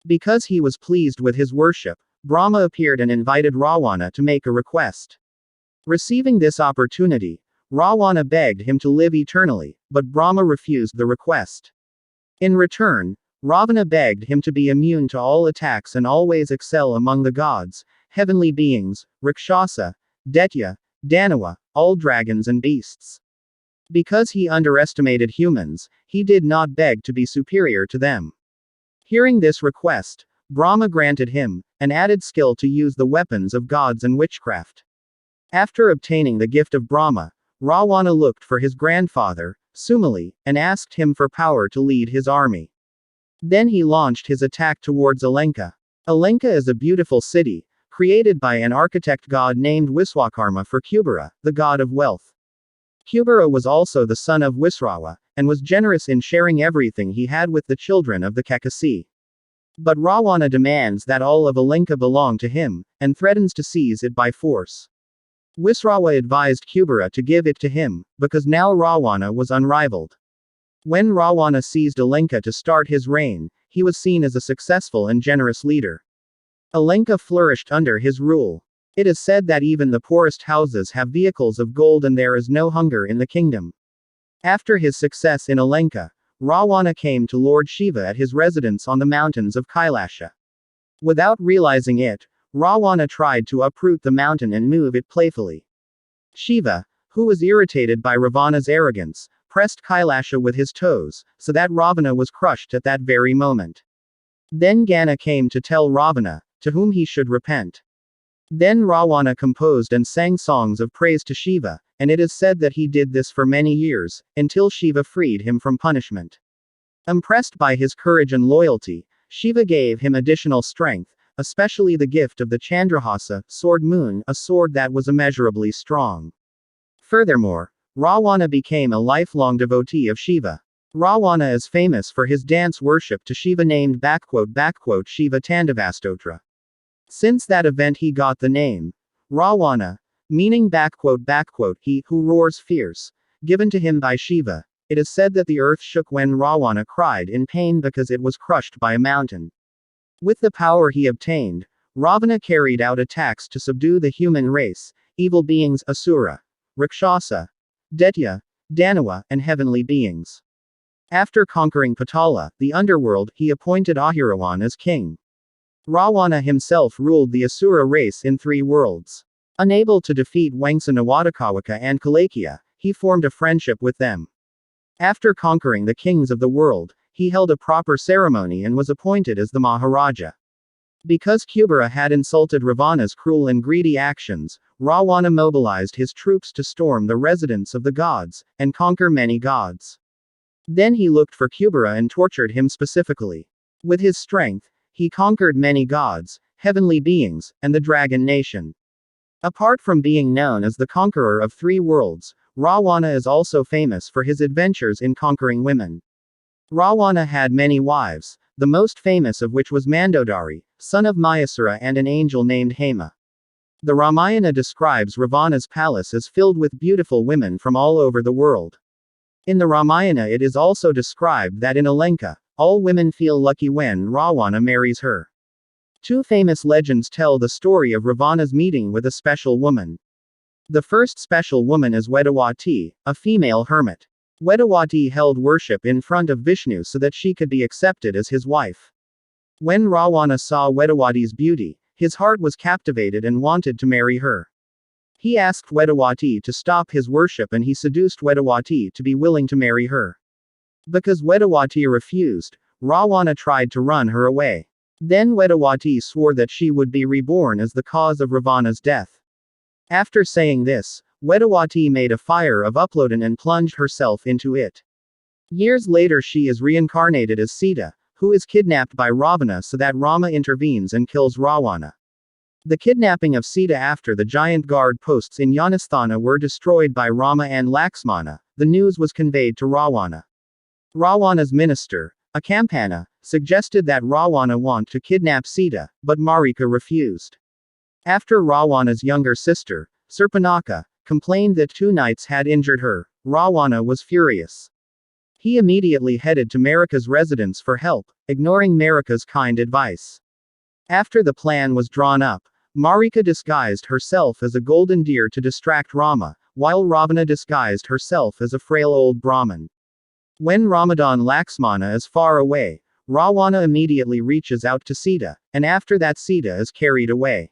Because he was pleased with his worship, Brahma appeared and invited Ravana to make a request. Receiving this opportunity, Ravana begged him to live eternally, but Brahma refused the request. In return, Ravana begged him to be immune to all attacks and always excel among the gods, heavenly beings, Rakshasa, Daitya, Danava, all dragons and beasts. Because he underestimated humans, he did not beg to be superior to them. Hearing this request, Brahma granted him an added skill to use the weapons of gods and witchcraft. After obtaining the gift of Brahma, Ravana looked for his grandfather, Sumali, and asked him for power to lead his army. Then he launched his attack towards Alenka. Alenka is a beautiful city, created by an architect god named Wiswakarma for Kubera, the god of wealth. Kubera was also the son of Wisrawa, and was generous in sharing everything he had with the children of the Kaikeyi. But Ravana demands that all of Alenka belong to him, and threatens to seize it by force. Wisrawa advised Kubera to give it to him, because now Ravana was unrivaled. When Ravana seized Alenka to start his reign, he was seen as a successful and generous leader. Alenka flourished under his rule. It is said that even the poorest houses have vehicles of gold and there is no hunger in the kingdom. After his success in Alenka, Ravana came to Lord Shiva at his residence on the mountains of Kailasha. Without realizing it, Ravana tried to uproot the mountain and move it playfully. Shiva, who was irritated by Ravana's arrogance, pressed Kailasha with his toes, so that Ravana was crushed at that very moment. Then Gana came to tell Ravana, to whom he should repent. Then Ravana composed and sang songs of praise to Shiva, and it is said that he did this for many years, until Shiva freed him from punishment. Impressed by his courage and loyalty, Shiva gave him additional strength, especially the gift of the Chandrahasa, sword moon, a sword that was immeasurably strong. Furthermore, Ravana became a lifelong devotee of Shiva. Ravana is famous for his dance worship to Shiva named Shiva Tandavastotra. Since that event he got the name Ravana, meaning he who roars fierce, given to him by Shiva. It is said that the earth shook when Ravana cried in pain because it was crushed by a mountain. With the power he obtained, Ravana carried out attacks to subdue the human race, evil beings Asura, Rakshasa, Daitya, Danava, and heavenly beings. After conquering Patala, the underworld, he appointed Ahiravan as king. Ravana himself ruled the Asura race in 3 worlds. Unable to defeat Wangsa Nawadakawaka and Kalakya, he formed a friendship with them. After conquering the kings of the world, he held a proper ceremony and was appointed as the Maharaja. Because Kubera had insulted Ravana's cruel and greedy actions, Ravana mobilized his troops to storm the residence of the gods, and conquer many gods. Then he looked for Kubera and tortured him specifically. With his strength, he conquered many gods, heavenly beings, and the dragon nation. Apart from being known as the conqueror of 3 worlds, Ravana is also famous for his adventures in conquering women. Ravana had many wives, the most famous of which was Mandodari, son of Mayasura, and an angel named Hema. The Ramayana describes Ravana's palace as filled with beautiful women from all over the world. In the Ramayana it is also described that in Alenka, all women feel lucky when Ravana marries her. 2 famous legends tell the story of Ravana's meeting with a special woman. The first special woman is Wedawati, a female hermit. Wedawati held worship in front of Vishnu so that she could be accepted as his wife. When Ravana saw Wedawati's beauty, his heart was captivated and wanted to marry her. He asked Wedawati to stop his worship and he seduced Wedawati to be willing to marry her. Because Wedawati refused, Ravana tried to run her away. Then Wedawati swore that she would be reborn as the cause of Ravana's death. After saying this, Wedawati made a fire of Uploden and plunged herself into it. Years later she is reincarnated as Sita, who is kidnapped by Ravana so that Rama intervenes and kills Ravana. The kidnapping of Sita after the giant guard posts in Yanasthana were destroyed by Rama and Laksmana, the news was conveyed to Ravana. Ravana's minister, Akampana, suggested that Ravana want to kidnap Sita, but Marika refused. After Ravana's younger sister, Surpanaka, complained that 2 knights had injured her, Ravana was furious. He immediately headed to Marika's residence for help, ignoring Marika's kind advice. After the plan was drawn up, Marika disguised herself as a golden deer to distract Rama, while Ravana disguised herself as a frail old Brahmin. When Ramadan Laksmana is far away, Ravana immediately reaches out to Sita, and after that Sita is carried away.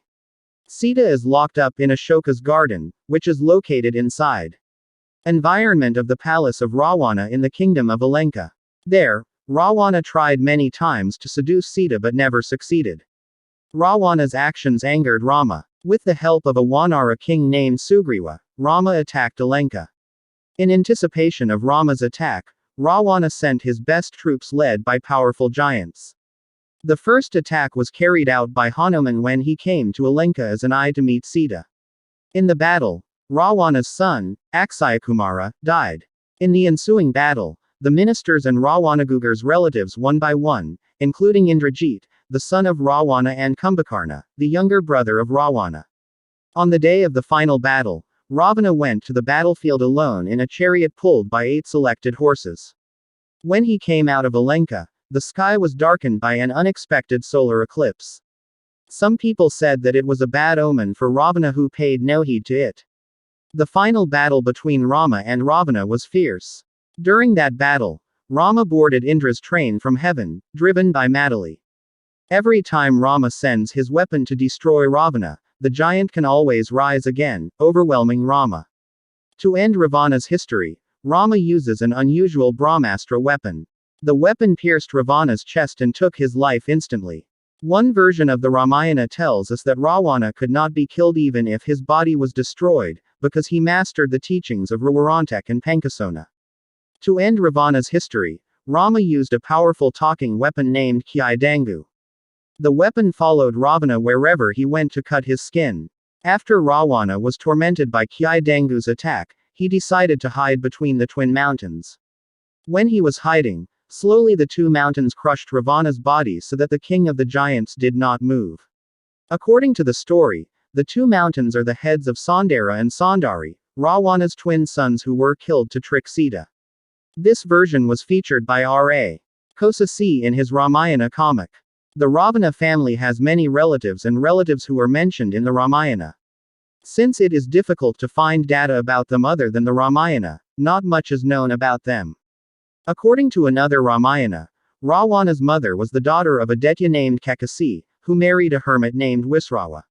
Sita is locked up in Ashoka's garden, which is located inside environment of the palace of Ravana in the kingdom of Alenka. There, Ravana tried many times to seduce Sita but never succeeded. Ravana's actions angered Rama. With the help of a Wanara king named Sugriva, Rama attacked Alenka. In anticipation of Rama's attack, Ravana sent his best troops led by powerful giants. The first attack was carried out by Hanuman when he came to Alenka as an eye to meet Sita. In the battle, Ravana's son, Akshayakumara, died. In the ensuing battle, the ministers and Ravanagugar's relatives one by one, including Indrajit, the son of Ravana, and Kumbhakarna, the younger brother of Ravana. On the day of the final battle, Ravana went to the battlefield alone in a chariot pulled by 8 selected horses. When he came out of Alenka, the sky was darkened by an unexpected solar eclipse. Some people said that it was a bad omen for Ravana, who paid no heed to it. The final battle between Rama and Ravana was fierce. During that battle, Rama boarded Indra's train from heaven, driven by Madali. Every time Rama sends his weapon to destroy Ravana, the giant can always rise again, overwhelming Rama. To end Ravana's history, Rama uses an unusual Brahmastra weapon. The weapon pierced Ravana's chest and took his life instantly. One version of the Ramayana tells us that Ravana could not be killed even if his body was destroyed, because he mastered the teachings of Rawarantak and Pankasona. To end Ravana's history, Rama used a powerful talking weapon named Kyidangu. The weapon followed Ravana wherever he went to cut his skin. After Ravana was tormented by Kyidangu's attack, he decided to hide between the twin mountains. When he was hiding, slowly the 2 mountains crushed Ravana's body so that the king of the giants did not move. According to the story, the 2 mountains are the heads of Sondara and Sondari, Ravana's twin sons who were killed to trick Sita. This version was featured by R.A. Kosasi in his Ramayana comic. The Ravana family has many relatives and relatives who are mentioned in the Ramayana. Since it is difficult to find data about them other than the Ramayana, not much is known about them. According to another Ramayana, Ravana's mother was the daughter of a Daitya named Kakasi, who married a hermit named Wisrawa.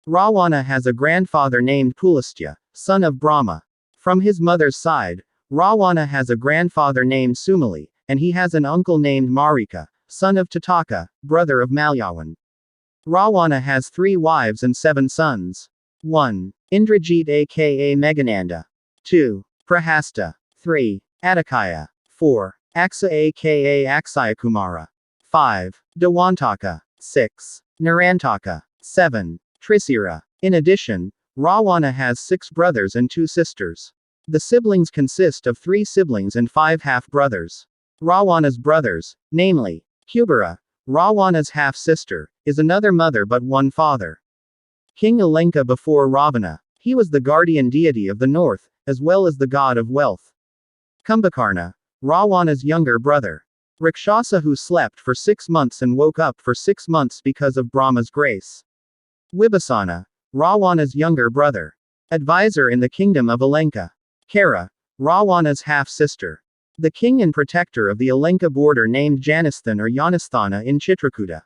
Ravana has a grandfather named Pulastya, son of Brahma. From his mother's side, Ravana has a grandfather named Sumali, and he has an uncle named Marika, son of Tataka, brother of Malyawan. Ravana has 3 wives and 7 sons. 1. Indrajit aka Meghananda. 2. Prahasta. 3. Adakaya. 4. Aksa aka Aksayakumara. 5. Dewantaka. 6. Narantaka. 7. Trisira. In addition, Ravana has 6 brothers and 2 sisters. The siblings consist of 3 siblings and 5 half-brothers. Ravana's brothers, namely, Kubera, Ravana's half-sister, is another mother but one father. King Ilenka before Ravana. He was the guardian deity of the north, as well as the god of wealth. Kumbhakarna, Ravana's younger brother. Rakshasa who slept for 6 months and woke up for 6 months because of Brahma's grace. Vibhasana, Ravana's younger brother. Advisor in the kingdom of Alenka. Kara, Ravana's half-sister. The king and protector of the Alenka border named Janisthan or Yanasthana in Chitrakuta.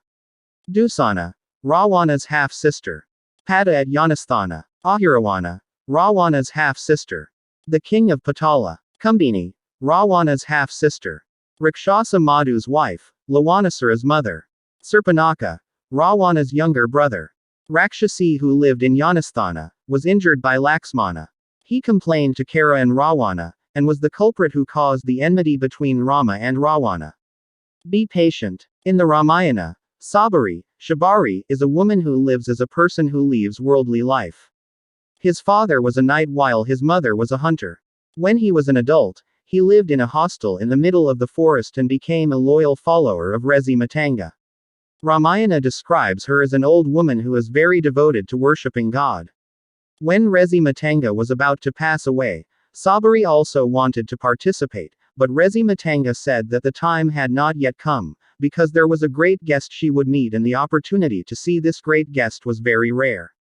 Dusana, Ravana's half-sister. Pada at Yanasthana. Ahirawana, Ravana's half-sister. The king of Patala. Kumbhini, Ravana's half-sister. Rakshasa Madhu's wife, Lawanasura's mother. Sarpanaka, Ravana's younger brother. Rakshasi who lived in Yanasthana, was injured by Laksmana. He complained to Kara and Ravana, and was the culprit who caused the enmity between Rama and Ravana. Be patient. In the Ramayana, Sabari, Shabari, is a woman who lives as a person who leaves worldly life. His father was a knight while his mother was a hunter. When he was an adult, he lived in a hostel in the middle of the forest and became a loyal follower of Resi Matanga. Ramayana describes her as an old woman who is very devoted to worshipping God. When Resi Matanga was about to pass away, Sabari also wanted to participate, but Resi Matanga said that the time had not yet come, because there was a great guest she would meet and the opportunity to see this great guest was very rare.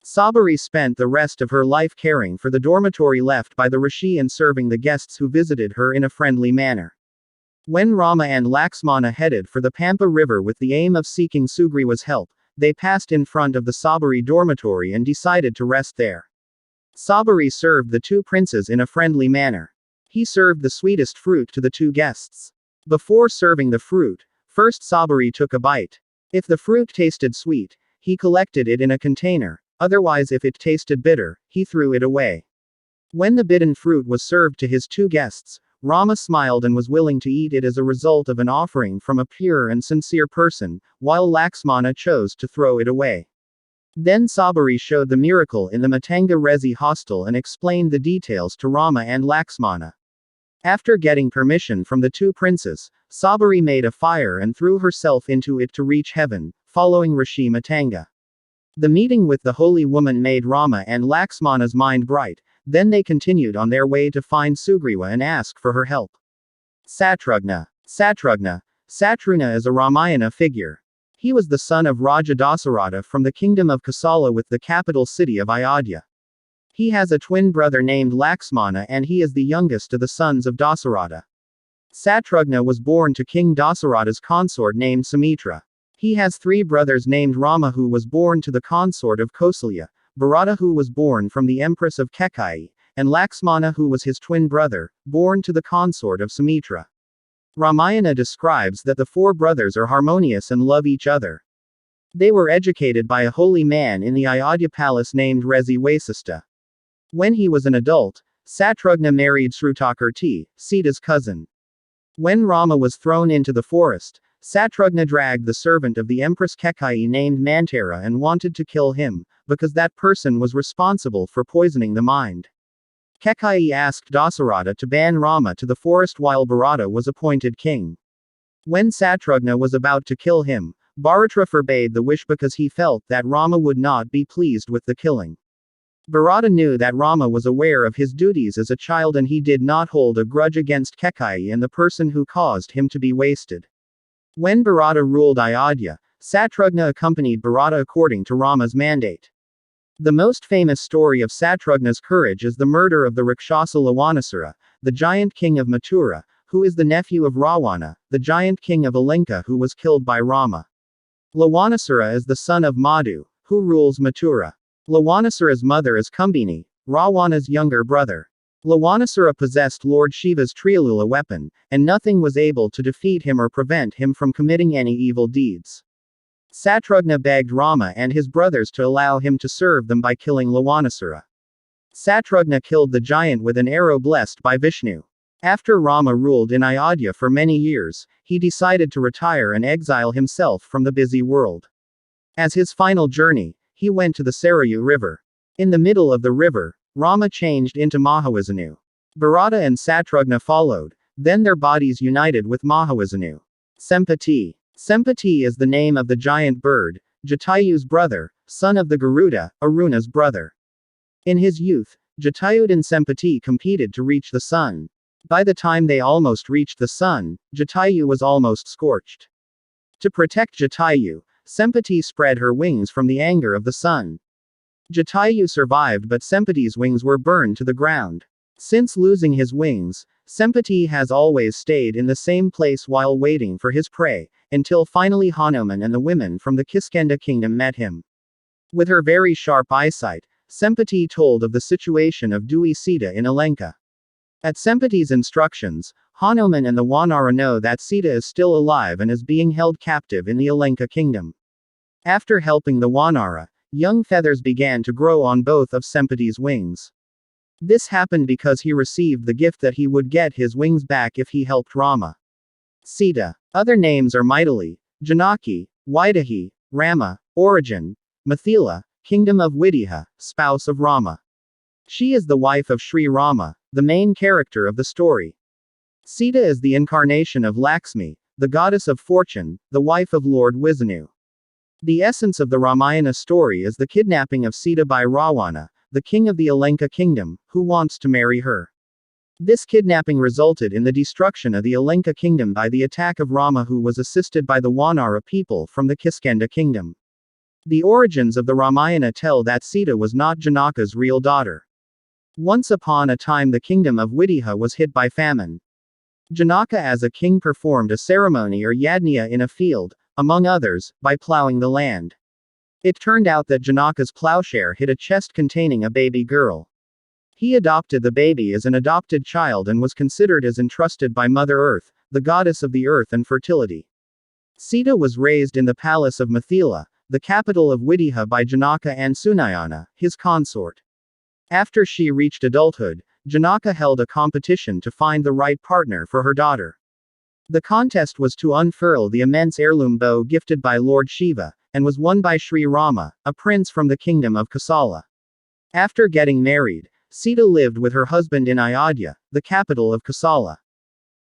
Sabari spent the rest of her life caring for the dormitory left by the Rishi and serving the guests who visited her in a friendly manner. When Rama and Laksmana headed for the Pampa River with the aim of seeking Sugriva's help, they passed in front of the Sabari dormitory and decided to rest there. Sabari served the 2 princes in a friendly manner. He served the sweetest fruit to the 2 guests. Before serving the fruit, first Sabari took a bite. If the fruit tasted sweet, he collected it in a container, otherwise if it tasted bitter, he threw it away. When the bitten fruit was served to his 2 guests, Rama smiled and was willing to eat it as a result of an offering from a pure and sincere person, while Laksmana chose to throw it away. Then Sabari showed the miracle in the Matanga Resi hostel and explained the details to Rama and Laksmana. After getting permission from the 2 princes, Sabari made a fire and threw herself into it to reach heaven, following Rishi Matanga. The meeting with the holy woman made Rama and Laksmana's mind bright. Then they continued on their way to find Sugriva and ask for her help. Satrugna. Satrugna is a Ramayana figure. He was the son of Raja Dasaratha from the kingdom of Kosala with the capital city of Ayodhya. He has a twin brother named Laksmana and he is the youngest of the sons of Dasaratha. Satrugna was born to King Dasaratha's consort named Sumitra. He has 3 brothers named Rama who was born to the consort of Kausalya, Bharata who was born from the empress of Kekai, and Laksmana who was his twin brother, born to the consort of Sumitra. Ramayana describes that the 4 brothers are harmonious and love each other. They were educated by a holy man in the Ayodhya palace named Resi Vasistha. When he was an adult, Satrugna married Srutakirti, Sita's cousin. When Rama was thrown into the forest, Satrugna dragged the servant of the Empress Kekai named Mantara and wanted to kill him, because that person was responsible for poisoning the mind. Kekai asked Dasaratha to ban Rama to the forest while Bharata was appointed king. When Satrugna was about to kill him, Bharata forbade the wish because he felt that Rama would not be pleased with the killing. Bharata knew that Rama was aware of his duties as a child and he did not hold a grudge against Kekai and the person who caused him to be wasted. When Bharata ruled Ayodhya, Satrugna accompanied Bharata according to Rama's mandate. The most famous story of Satrugna's courage is the murder of the Rakshasa Lawanasura, the giant king of Mathura, who is the nephew of Ravana, the giant king of Alenka who was killed by Rama. Lawanasura is the son of Madhu, who rules Mathura. Lawanasura's mother is Kumbhini, Ravana's younger brother. Lawanasura possessed Lord Shiva's Trialula weapon, and nothing was able to defeat him or prevent him from committing any evil deeds. Satrughna begged Rama and his brothers to allow him to serve them by killing Lawanasura. Satrughna killed the giant with an arrow blessed by Vishnu. After Rama ruled in Ayodhya for many years, he decided to retire and exile himself from the busy world. As his final journey, he went to the Sarayu River. In the middle of the river, Rama changed into Mahavishnu. Bharata and Satrughna followed, then their bodies united with Mahavishnu. Sempati. Sempati is the name of the giant bird, Jatayu's brother, son of the Garuda, Aruna's brother. In his youth, Jatayu and Sempati competed to reach the sun. By the time they almost reached the sun, Jatayu was almost scorched. To protect Jatayu, Sempati spread her wings from the anger of the sun. Jatayu survived, but Sempati's wings were burned to the ground. Since losing his wings, Sempati has always stayed in the same place while waiting for his prey, until finally Hanuman and the women from the Kiskenda kingdom met him. With her very sharp eyesight, Sempati told of the situation of Dewi Sita in Ilenka. At Sempati's instructions, Hanuman and the Wanara know that Sita is still alive and is being held captive in the Ilenka kingdom. After helping the Wanara, young feathers began to grow on both of Sempati's wings. This happened because he received the gift that he would get his wings back if he helped Rama. Sita. Other names are Maithili, Janaki, Vaidehi, Rama, Origin, Mithila, Kingdom of Vidya, spouse of Rama. She is the wife of Sri Rama, the main character of the story. Sita is the incarnation of Laksmi, the goddess of fortune, the wife of Lord Vishnu. The essence of the Ramayana story is the kidnapping of Sita by Ravana, the king of the Alenka kingdom, who wants to marry her. This kidnapping resulted in the destruction of the Alenka kingdom by the attack of Rama, who was assisted by the Wanara people from the Kiskenda kingdom. The origins of the Ramayana tell that Sita was not Janaka's real daughter. Once upon a time the kingdom of Vidya was hit by famine. Janaka as a king performed a ceremony or yajna in a field, among others, by plowing the land. It turned out that Janaka's plowshare hit a chest containing a baby girl. He adopted the baby as an adopted child and was considered as entrusted by Mother Earth, the goddess of the earth and fertility. Sita was raised in the palace of Mithila, the capital of Vidya, by Janaka and Sunayana, his consort. After she reached adulthood, Janaka held a competition to find the right partner for her daughter. The contest was to unfurl the immense heirloom bow gifted by Lord Shiva, and was won by Sri Rama, a prince from the kingdom of Kosala. After getting married, Sita lived with her husband in Ayodhya, the capital of Kosala.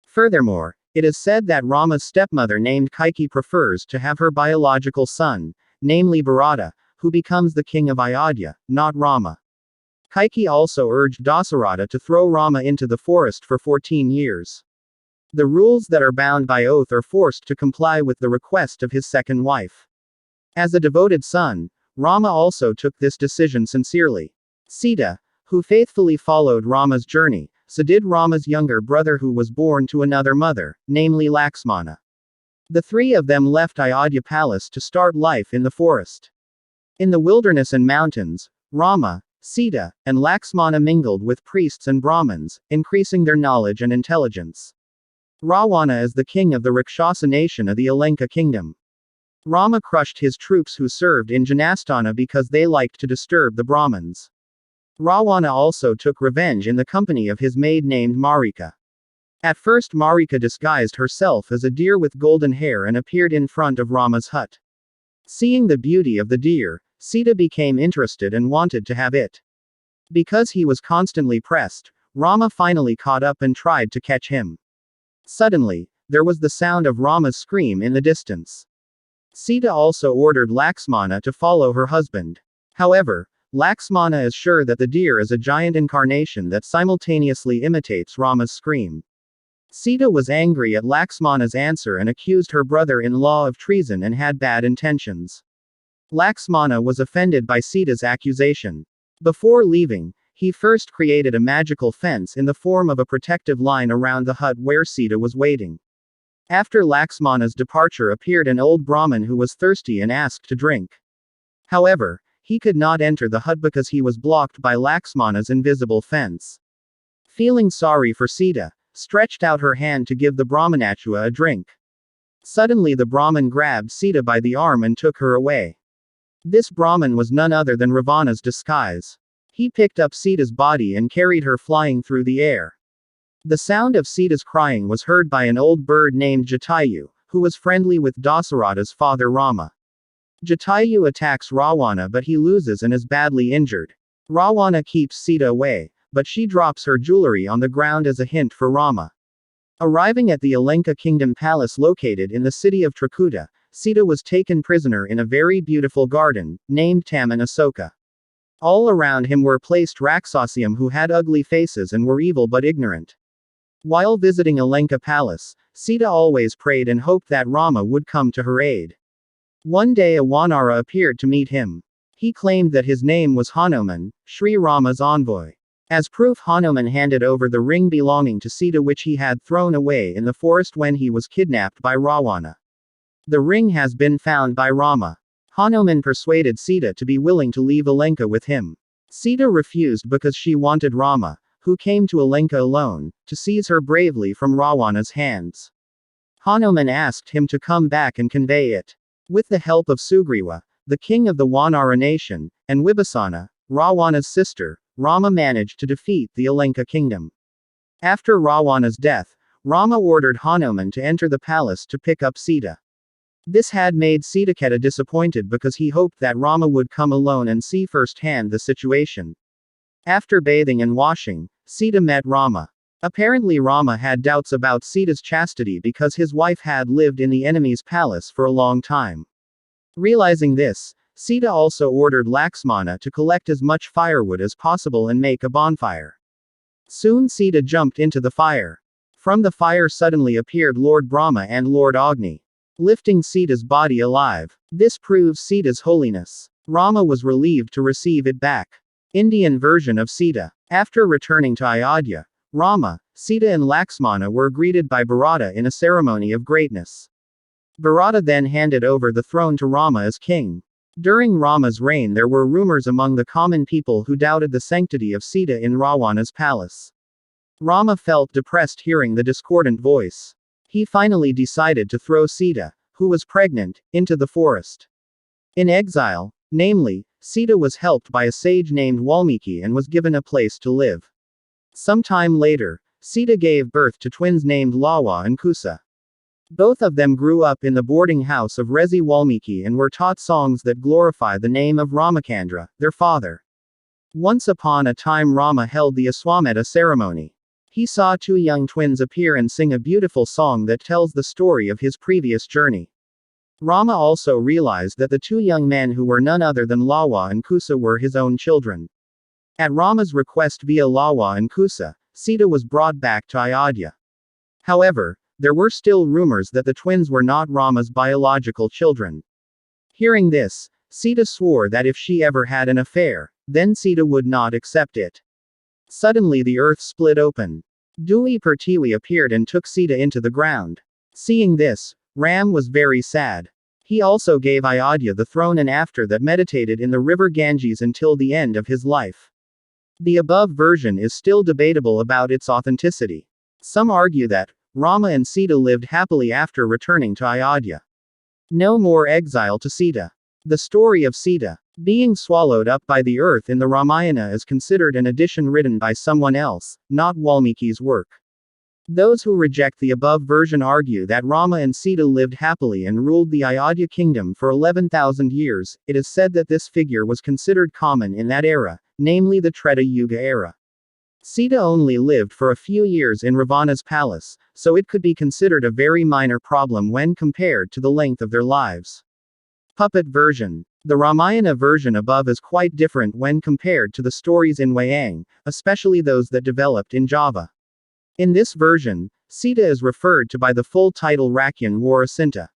Furthermore, it is said that Rama's stepmother named Kaikeyi prefers to have her biological son, namely Bharata, who becomes the king of Ayodhya, not Rama. Kaikeyi also urged Dasaratha to throw Rama into the forest for 14 years. The rules that are bound by oath are forced to comply with the request of his second wife. As a devoted son, Rama also took this decision sincerely. Sita, who faithfully followed Rama's journey, so did Rama's younger brother, who was born to another mother, namely Laksmana. The three of them left Ayodhya palace to start life in the forest. In the wilderness and mountains, Rama, Sita, and Laksmana mingled with priests and Brahmins, increasing their knowledge and intelligence. Ravana is the king of the Rakshasa nation of the Alenka kingdom. Rama crushed his troops who served in Janasthana because they liked to disturb the Brahmins. Ravana also took revenge in the company of his maid named Marika. At first Marika disguised herself as a deer with golden hair and appeared in front of Rama's hut. Seeing the beauty of the deer, Sita became interested and wanted to have it. Because he was constantly pressed, Rama finally caught up and tried to catch him. Suddenly, there was the sound of Rama's scream in the distance. Sita also ordered Laksmana to follow her husband. However, Laksmana is sure that the deer is a giant incarnation that simultaneously imitates Rama's scream. Sita was angry at Laksmana's answer and accused her brother-in-law of treason and had bad intentions. Laksmana was offended by Sita's accusation. Before leaving, he first created a magical fence in the form of a protective line around the hut where Sita was waiting. After Laksmana's departure appeared an old Brahmin who was thirsty and asked to drink. However, he could not enter the hut because he was blocked by Laksmana's invisible fence. Feeling sorry for Sita, stretched out her hand to give the Brahmanachua a drink. Suddenly the Brahmin grabbed Sita by the arm and took her away. This Brahmin was none other than Ravana's disguise. He picked up Sita's body and carried her flying through the air. The sound of Sita's crying was heard by an old bird named Jatayu, who was friendly with Dasaratha's father Rama. Jatayu attacks Ravana but he loses and is badly injured. Ravana keeps Sita away, but she drops her jewelry on the ground as a hint for Rama. Arriving at the Alenka kingdom palace located in the city of Trikuta, Sita was taken prisoner in a very beautiful garden, named Taman Asoka. All around him were placed Raksasium who had ugly faces and were evil but ignorant. While visiting Alenka palace, Sita always prayed and hoped that Rama would come to her aid. One day a Vanara appeared to meet him. He claimed that his name was Hanuman, Sri Rama's envoy. As proof Hanuman handed over the ring belonging to Sita which he had thrown away in the forest when he was kidnapped by Ravana. The ring has been found by Rama. Hanuman persuaded Sita to be willing to leave Alenka with him. Sita refused because she wanted Rama, who came to Alenka alone, to seize her bravely from Ravana's hands. Hanuman asked him to come back and convey it. With the help of Sugriva, the king of the Vanara nation, and Vibhasana, Ravana's sister, Rama managed to defeat the Alenka kingdom. After Ravana's death, Rama ordered Hanuman to enter the palace to pick up Sita. This had made Sitaketa disappointed because he hoped that Rama would come alone and see firsthand the situation. After bathing and washing, Sita met Rama. Apparently Rama had doubts about Sita's chastity because his wife had lived in the enemy's palace for a long time. Realizing this, Sita also ordered Laksmana to collect as much firewood as possible and make a bonfire. Soon Sita jumped into the fire. From the fire suddenly appeared Lord Brahma and Lord Agni, lifting Sita's body alive. This proves Sita's holiness. Rama was relieved to receive it back. Indian version of Sita. After returning to Ayodhya, Rama, Sita and Laksmana were greeted by Bharata in a ceremony of greatness. Bharata then handed over the throne to Rama as king. During Rama's reign there were rumors among the common people who doubted the sanctity of Sita in Ravana's palace. Rama felt depressed hearing the discordant voice. He finally decided to throw Sita, who was pregnant, into the forest. In exile, namely, Sita was helped by a sage named Valmiki and was given a place to live. Sometime later, Sita gave birth to twins named Lawa and Kusa. Both of them grew up in the boarding house of Rezi Valmiki and were taught songs that glorify the name of Ramacandra, their father. Once upon a time Rama held the Aswamedha ceremony. He saw two young twins appear and sing a beautiful song that tells the story of his previous journey. Rama also realized that the two young men who were none other than Lawa and Kusa were his own children. At Rama's request via Lawa and Kusa, Sita was brought back to Ayodhya. However, there were still rumors that the twins were not Rama's biological children. Hearing this, Sita swore that if she ever had an affair, then Sita would not accept it. Suddenly the earth split open. Dewi Pertiwi appeared and took Sita into the ground. Seeing this, Ram was very sad. He also gave Ayodhya the throne and after that meditated in the river Ganges until the end of his life. The above version is still debatable about its authenticity. Some argue that Rama and Sita lived happily after returning to Ayodhya. No more exile to Sita. The story of Sita being swallowed up by the earth in the Ramayana is considered an addition written by someone else, not Valmiki's work. Those who reject the above version argue that Rama and Sita lived happily and ruled the Ayodhya kingdom for 11,000 years. It is said that this figure was considered common in that era, namely the Treta Yuga era. Sita only lived for a few years in Ravana's palace, so it could be considered a very minor problem when compared to the length of their lives. Puppet version. The Ramayana version above is quite different when compared to the stories in Wayang, especially those that developed in Java. In this version, Sita is referred to by the full title Rakyan Warasinta.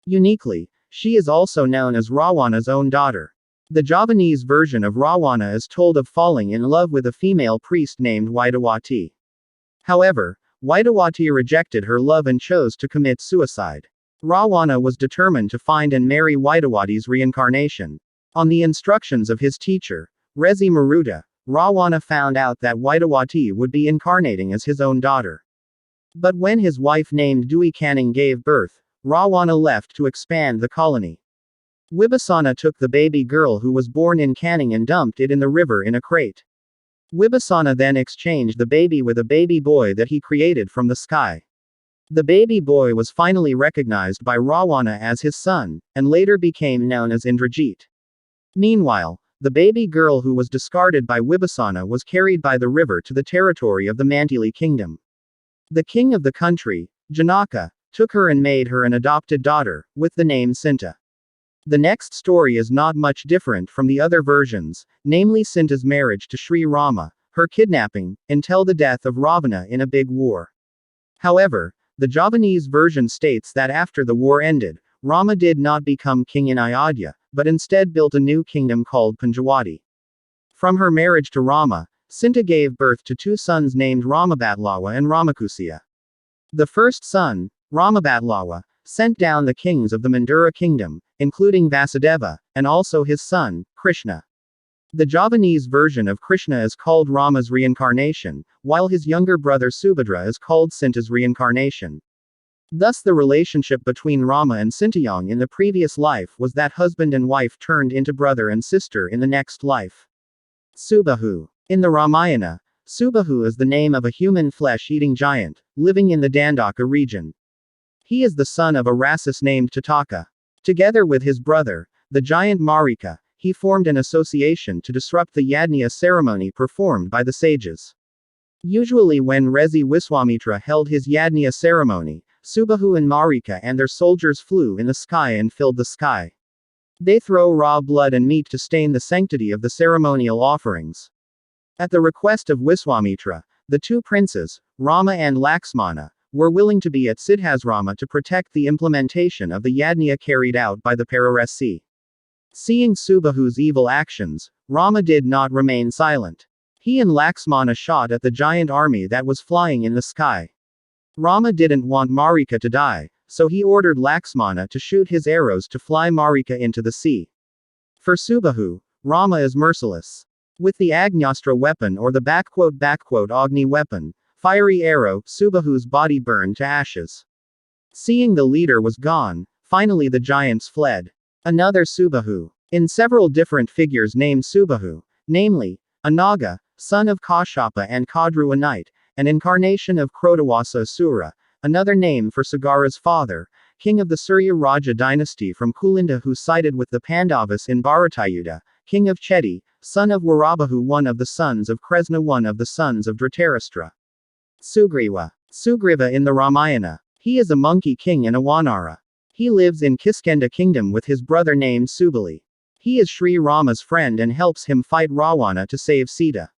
Uniquely, she is also known as Ravana's own daughter. The Javanese version of Ravana is told of falling in love with a female priest named Waidawati. However, Vaidawati rejected her love and chose to commit suicide. Ravana was determined to find and marry Vaidawati's reincarnation. On the instructions of his teacher, Resi Maruta, Ravana found out that Vaidawati would be incarnating as his own daughter. But when his wife named Dui Canning gave birth, Ravana left to expand the colony. Wibisana took the baby girl who was born in Canning and dumped it in the river in a crate. Wibisana then exchanged the baby with a baby boy that he created from the sky. The baby boy was finally recognized by Ravana as his son, and later became known as Indrajit. Meanwhile, the baby girl who was discarded by Wibisana was carried by the river to the territory of the Mantili kingdom. The king of the country, Janaka, took her and made her an adopted daughter, with the name Sinta. The next story is not much different from the other versions, namely Sinta's marriage to Sri Rama, her kidnapping, until the death of Ravana in a big war. However, the Javanese version states that after the war ended, Rama did not become king in Ayodhya, but instead built a new kingdom called Panjawati. From her marriage to Rama, Sinta gave birth to two sons named Ramabatlawa and Ramakusiya. The first son, Ramabatlawa, sent down the kings of the Mandura kingdom, including Vasudeva, and also his son, Krishna. The Javanese version of Krishna is called Rama's reincarnation, while his younger brother Subhadra is called Sinta's reincarnation. Thus the relationship between Rama and Sintayong in the previous life was that husband and wife turned into brother and sister in the next life. Subahu. In the Ramayana, Subahu is the name of a human flesh-eating giant, living in the Dandaka region. He is the son of a Rasis named Tataka. Together with his brother, the giant Marika, he formed an association to disrupt the Yajna ceremony performed by the sages. Usually when Resi Wiswamitra held his Yajna ceremony, Subahu and Marika and their soldiers flew in the sky and filled the sky. They throw raw blood and meat to stain the sanctity of the ceremonial offerings. At the request of Wiswamitra, the two princes, Rama and Laksmana, were willing to be at Siddhasrama to protect the implementation of the Yajna carried out by the Pararasi. Seeing Subahu's evil actions, Rama did not remain silent. He and Laksmana shot at the giant army that was flying in the sky. Rama didn't want Marika to die, so he ordered Laksmana to shoot his arrows to fly Marika into the sea. For Subahu, Rama is merciless. With the Agnastra weapon or the Agni weapon, fiery arrow, Subahu's body burned to ashes. Seeing the leader was gone, finally the giants fled. Another Subahu. In several different figures named Subahu, namely, a Naga, son of Kashyapa and Kadru a knight, an incarnation of Krodawasa Asura, another name for Sagara's father, king of the Surya Raja dynasty from Kulinda who sided with the Pandavas in Bharatayuddha, king of Chedi, son of Warabahu one of the sons of Kresna one of the sons of Dhritarashtra. Sugriva. Sugriva in the Ramayana. He is a monkey king in Awanara. He lives in Kiskenda kingdom with his brother named Subali. He is Sri Rama's friend and helps him fight Ravana to save Sita.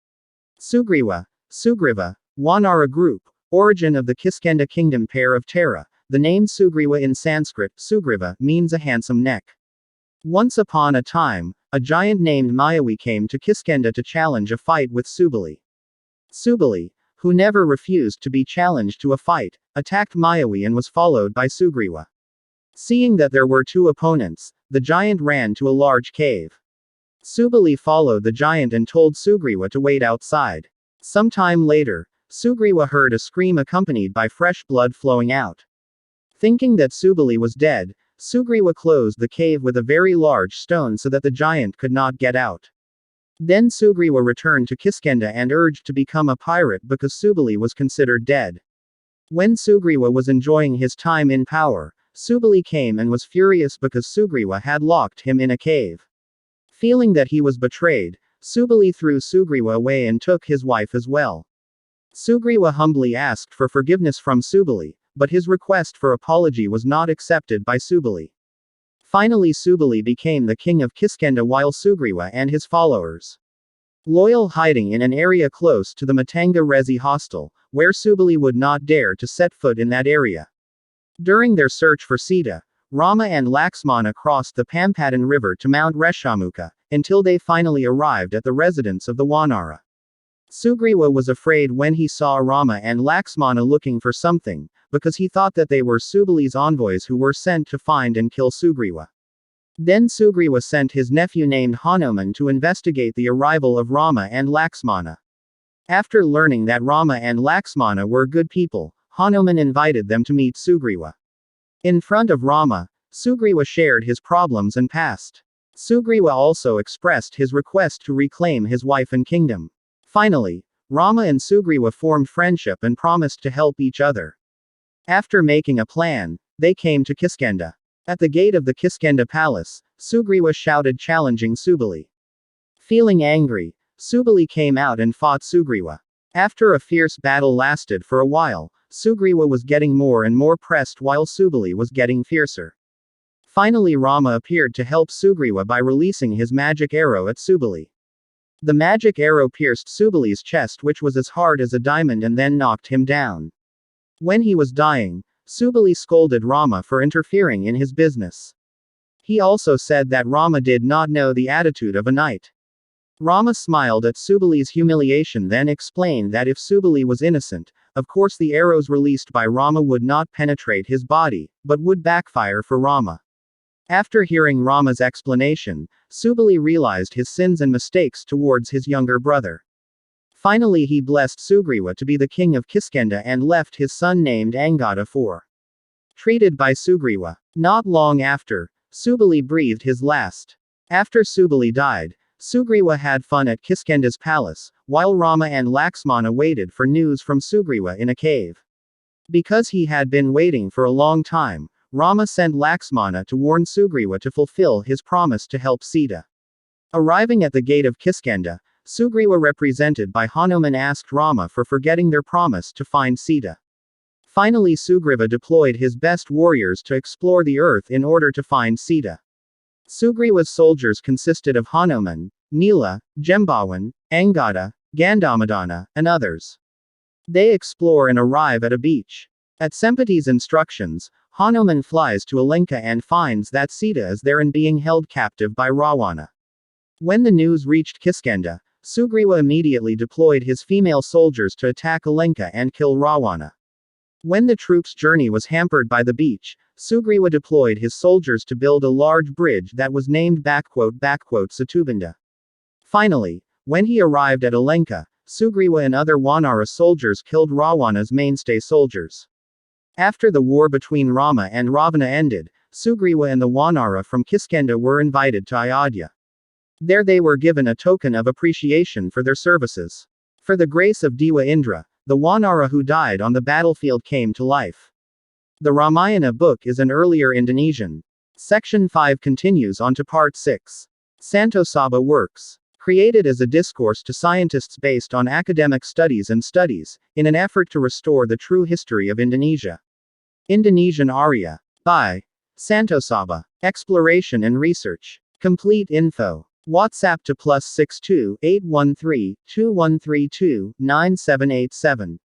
Sugriva. Sugriva. Wanara group. Origin of the Kiskenda kingdom pair of Tara. The name Sugriva in Sanskrit, Sugriva, means a handsome neck. Once upon a time, a giant named Mayavi came to Kiskenda to challenge a fight with Subali. Subali, who never refused to be challenged to a fight, attacked Mayavi and was followed by Sugriva. Seeing that there were two opponents, the giant ran to a large cave. Subali followed the giant and told Sugriva to wait outside. Some time later, Sugriva heard a scream accompanied by fresh blood flowing out. Thinking that Subali was dead, Sugriva closed the cave with a very large stone so that the giant could not get out. Then Sugriva returned to Kiskenda and urged to become a pirate because Subali was considered dead. When Sugriva was enjoying his time in power, Subali came and was furious because Sugriva had locked him in a cave. Feeling that he was betrayed, Subali threw Sugriva away and took his wife as well. Sugriva humbly asked for forgiveness from Subali, but his request for apology was not accepted by Subali. Finally Subali became the king of Kiskenda while Sugriva and his followers loyal hiding in an area close to the Matanga Resi hostel, where Subali would not dare to set foot in that area. During their search for Sita, Rama and Laksmana crossed the Pampadan river to Mount Reshamuka, until they finally arrived at the residence of the Wanara. Sugriwa was afraid when he saw Rama and Laksmana looking for something, because he thought that they were Subali's envoys who were sent to find and kill Sugriwa. Then Sugriwa sent his nephew named Hanuman to investigate the arrival of Rama and Laksmana. After learning that Rama and Laksmana were good people, Hanuman invited them to meet Sugriwa. In front of Rama, Sugriwa shared his problems and past. Sugriwa also expressed his request to reclaim his wife and kingdom. Finally, Rama and Sugriwa formed friendship and promised to help each other. After making a plan, they came to Kiskenda. At the gate of the Kiskenda palace, Sugriwa shouted challenging Subali. Feeling angry, Subali came out and fought Sugriwa. After a fierce battle lasted for a while, Sugriwa was getting more and more pressed while Subali was getting fiercer. Finally Rama appeared to help Sugriwa by releasing his magic arrow at Subali. The magic arrow pierced Subali's chest, which was as hard as a diamond, and then knocked him down. When he was dying, Subali scolded Rama for interfering in his business. He also said that Rama did not know the attitude of a knight. Rama smiled at Subali's humiliation, then explained that if Subali was innocent, of course the arrows released by Rama would not penetrate his body, but would backfire for Rama. After hearing Rama's explanation, Subali realized his sins and mistakes towards his younger brother. Finally he blessed Sugriwa to be the king of Kiskenda and left his son named Angada for treated by Sugriwa. Not long after, Subali breathed his last. After Subali died, Sugriwa had fun at Kiskenda's palace, while Rama and Laksmana waited for news from Sugriwa in a cave. Because he had been waiting for a long time, Rama sent Laksmana to warn Sugriwa to fulfill his promise to help Sita. Arriving at the gate of Kiskenda, Sugriwa, represented by Hanuman, asked Rama for forgetting their promise to find Sita. Finally Sugriva deployed his best warriors to explore the earth in order to find Sita. Sugriva's soldiers consisted of Hanuman, Nila, Jembawan, Angada, Gandamadana, and others. They explore and arrive at a beach. At Sempati's instructions, Hanuman flies to Alenka and finds that Sita is there and being held captive by Ravana. When the news reached Kiskenda, Sugriva immediately deployed his female soldiers to attack Alenka and kill Ravana. When the troops' journey was hampered by the beach, Sugriva deployed his soldiers to build a large bridge that was named Satubinda. Finally, when he arrived at Alenka, Sugriva and other Wanara soldiers killed Ravana's mainstay soldiers. After the war between Rama and Ravana ended, Sugriva and the Wanara from Kiskenda were invited to Ayodhya. There they were given a token of appreciation for their services. For the grace of Dewa Indra, the Wanara who died on the battlefield came to life. The Ramayana book is an earlier Indonesian. Section 5 continues on to Part 6. Santosaba works. Created as a discourse to scientists based on academic studies and studies, in an effort to restore the true history of Indonesia. INDONÉSIARYÄ. By Santosaba. Exploration and research. Complete info. WhatsApp to +62 813 2132 9787.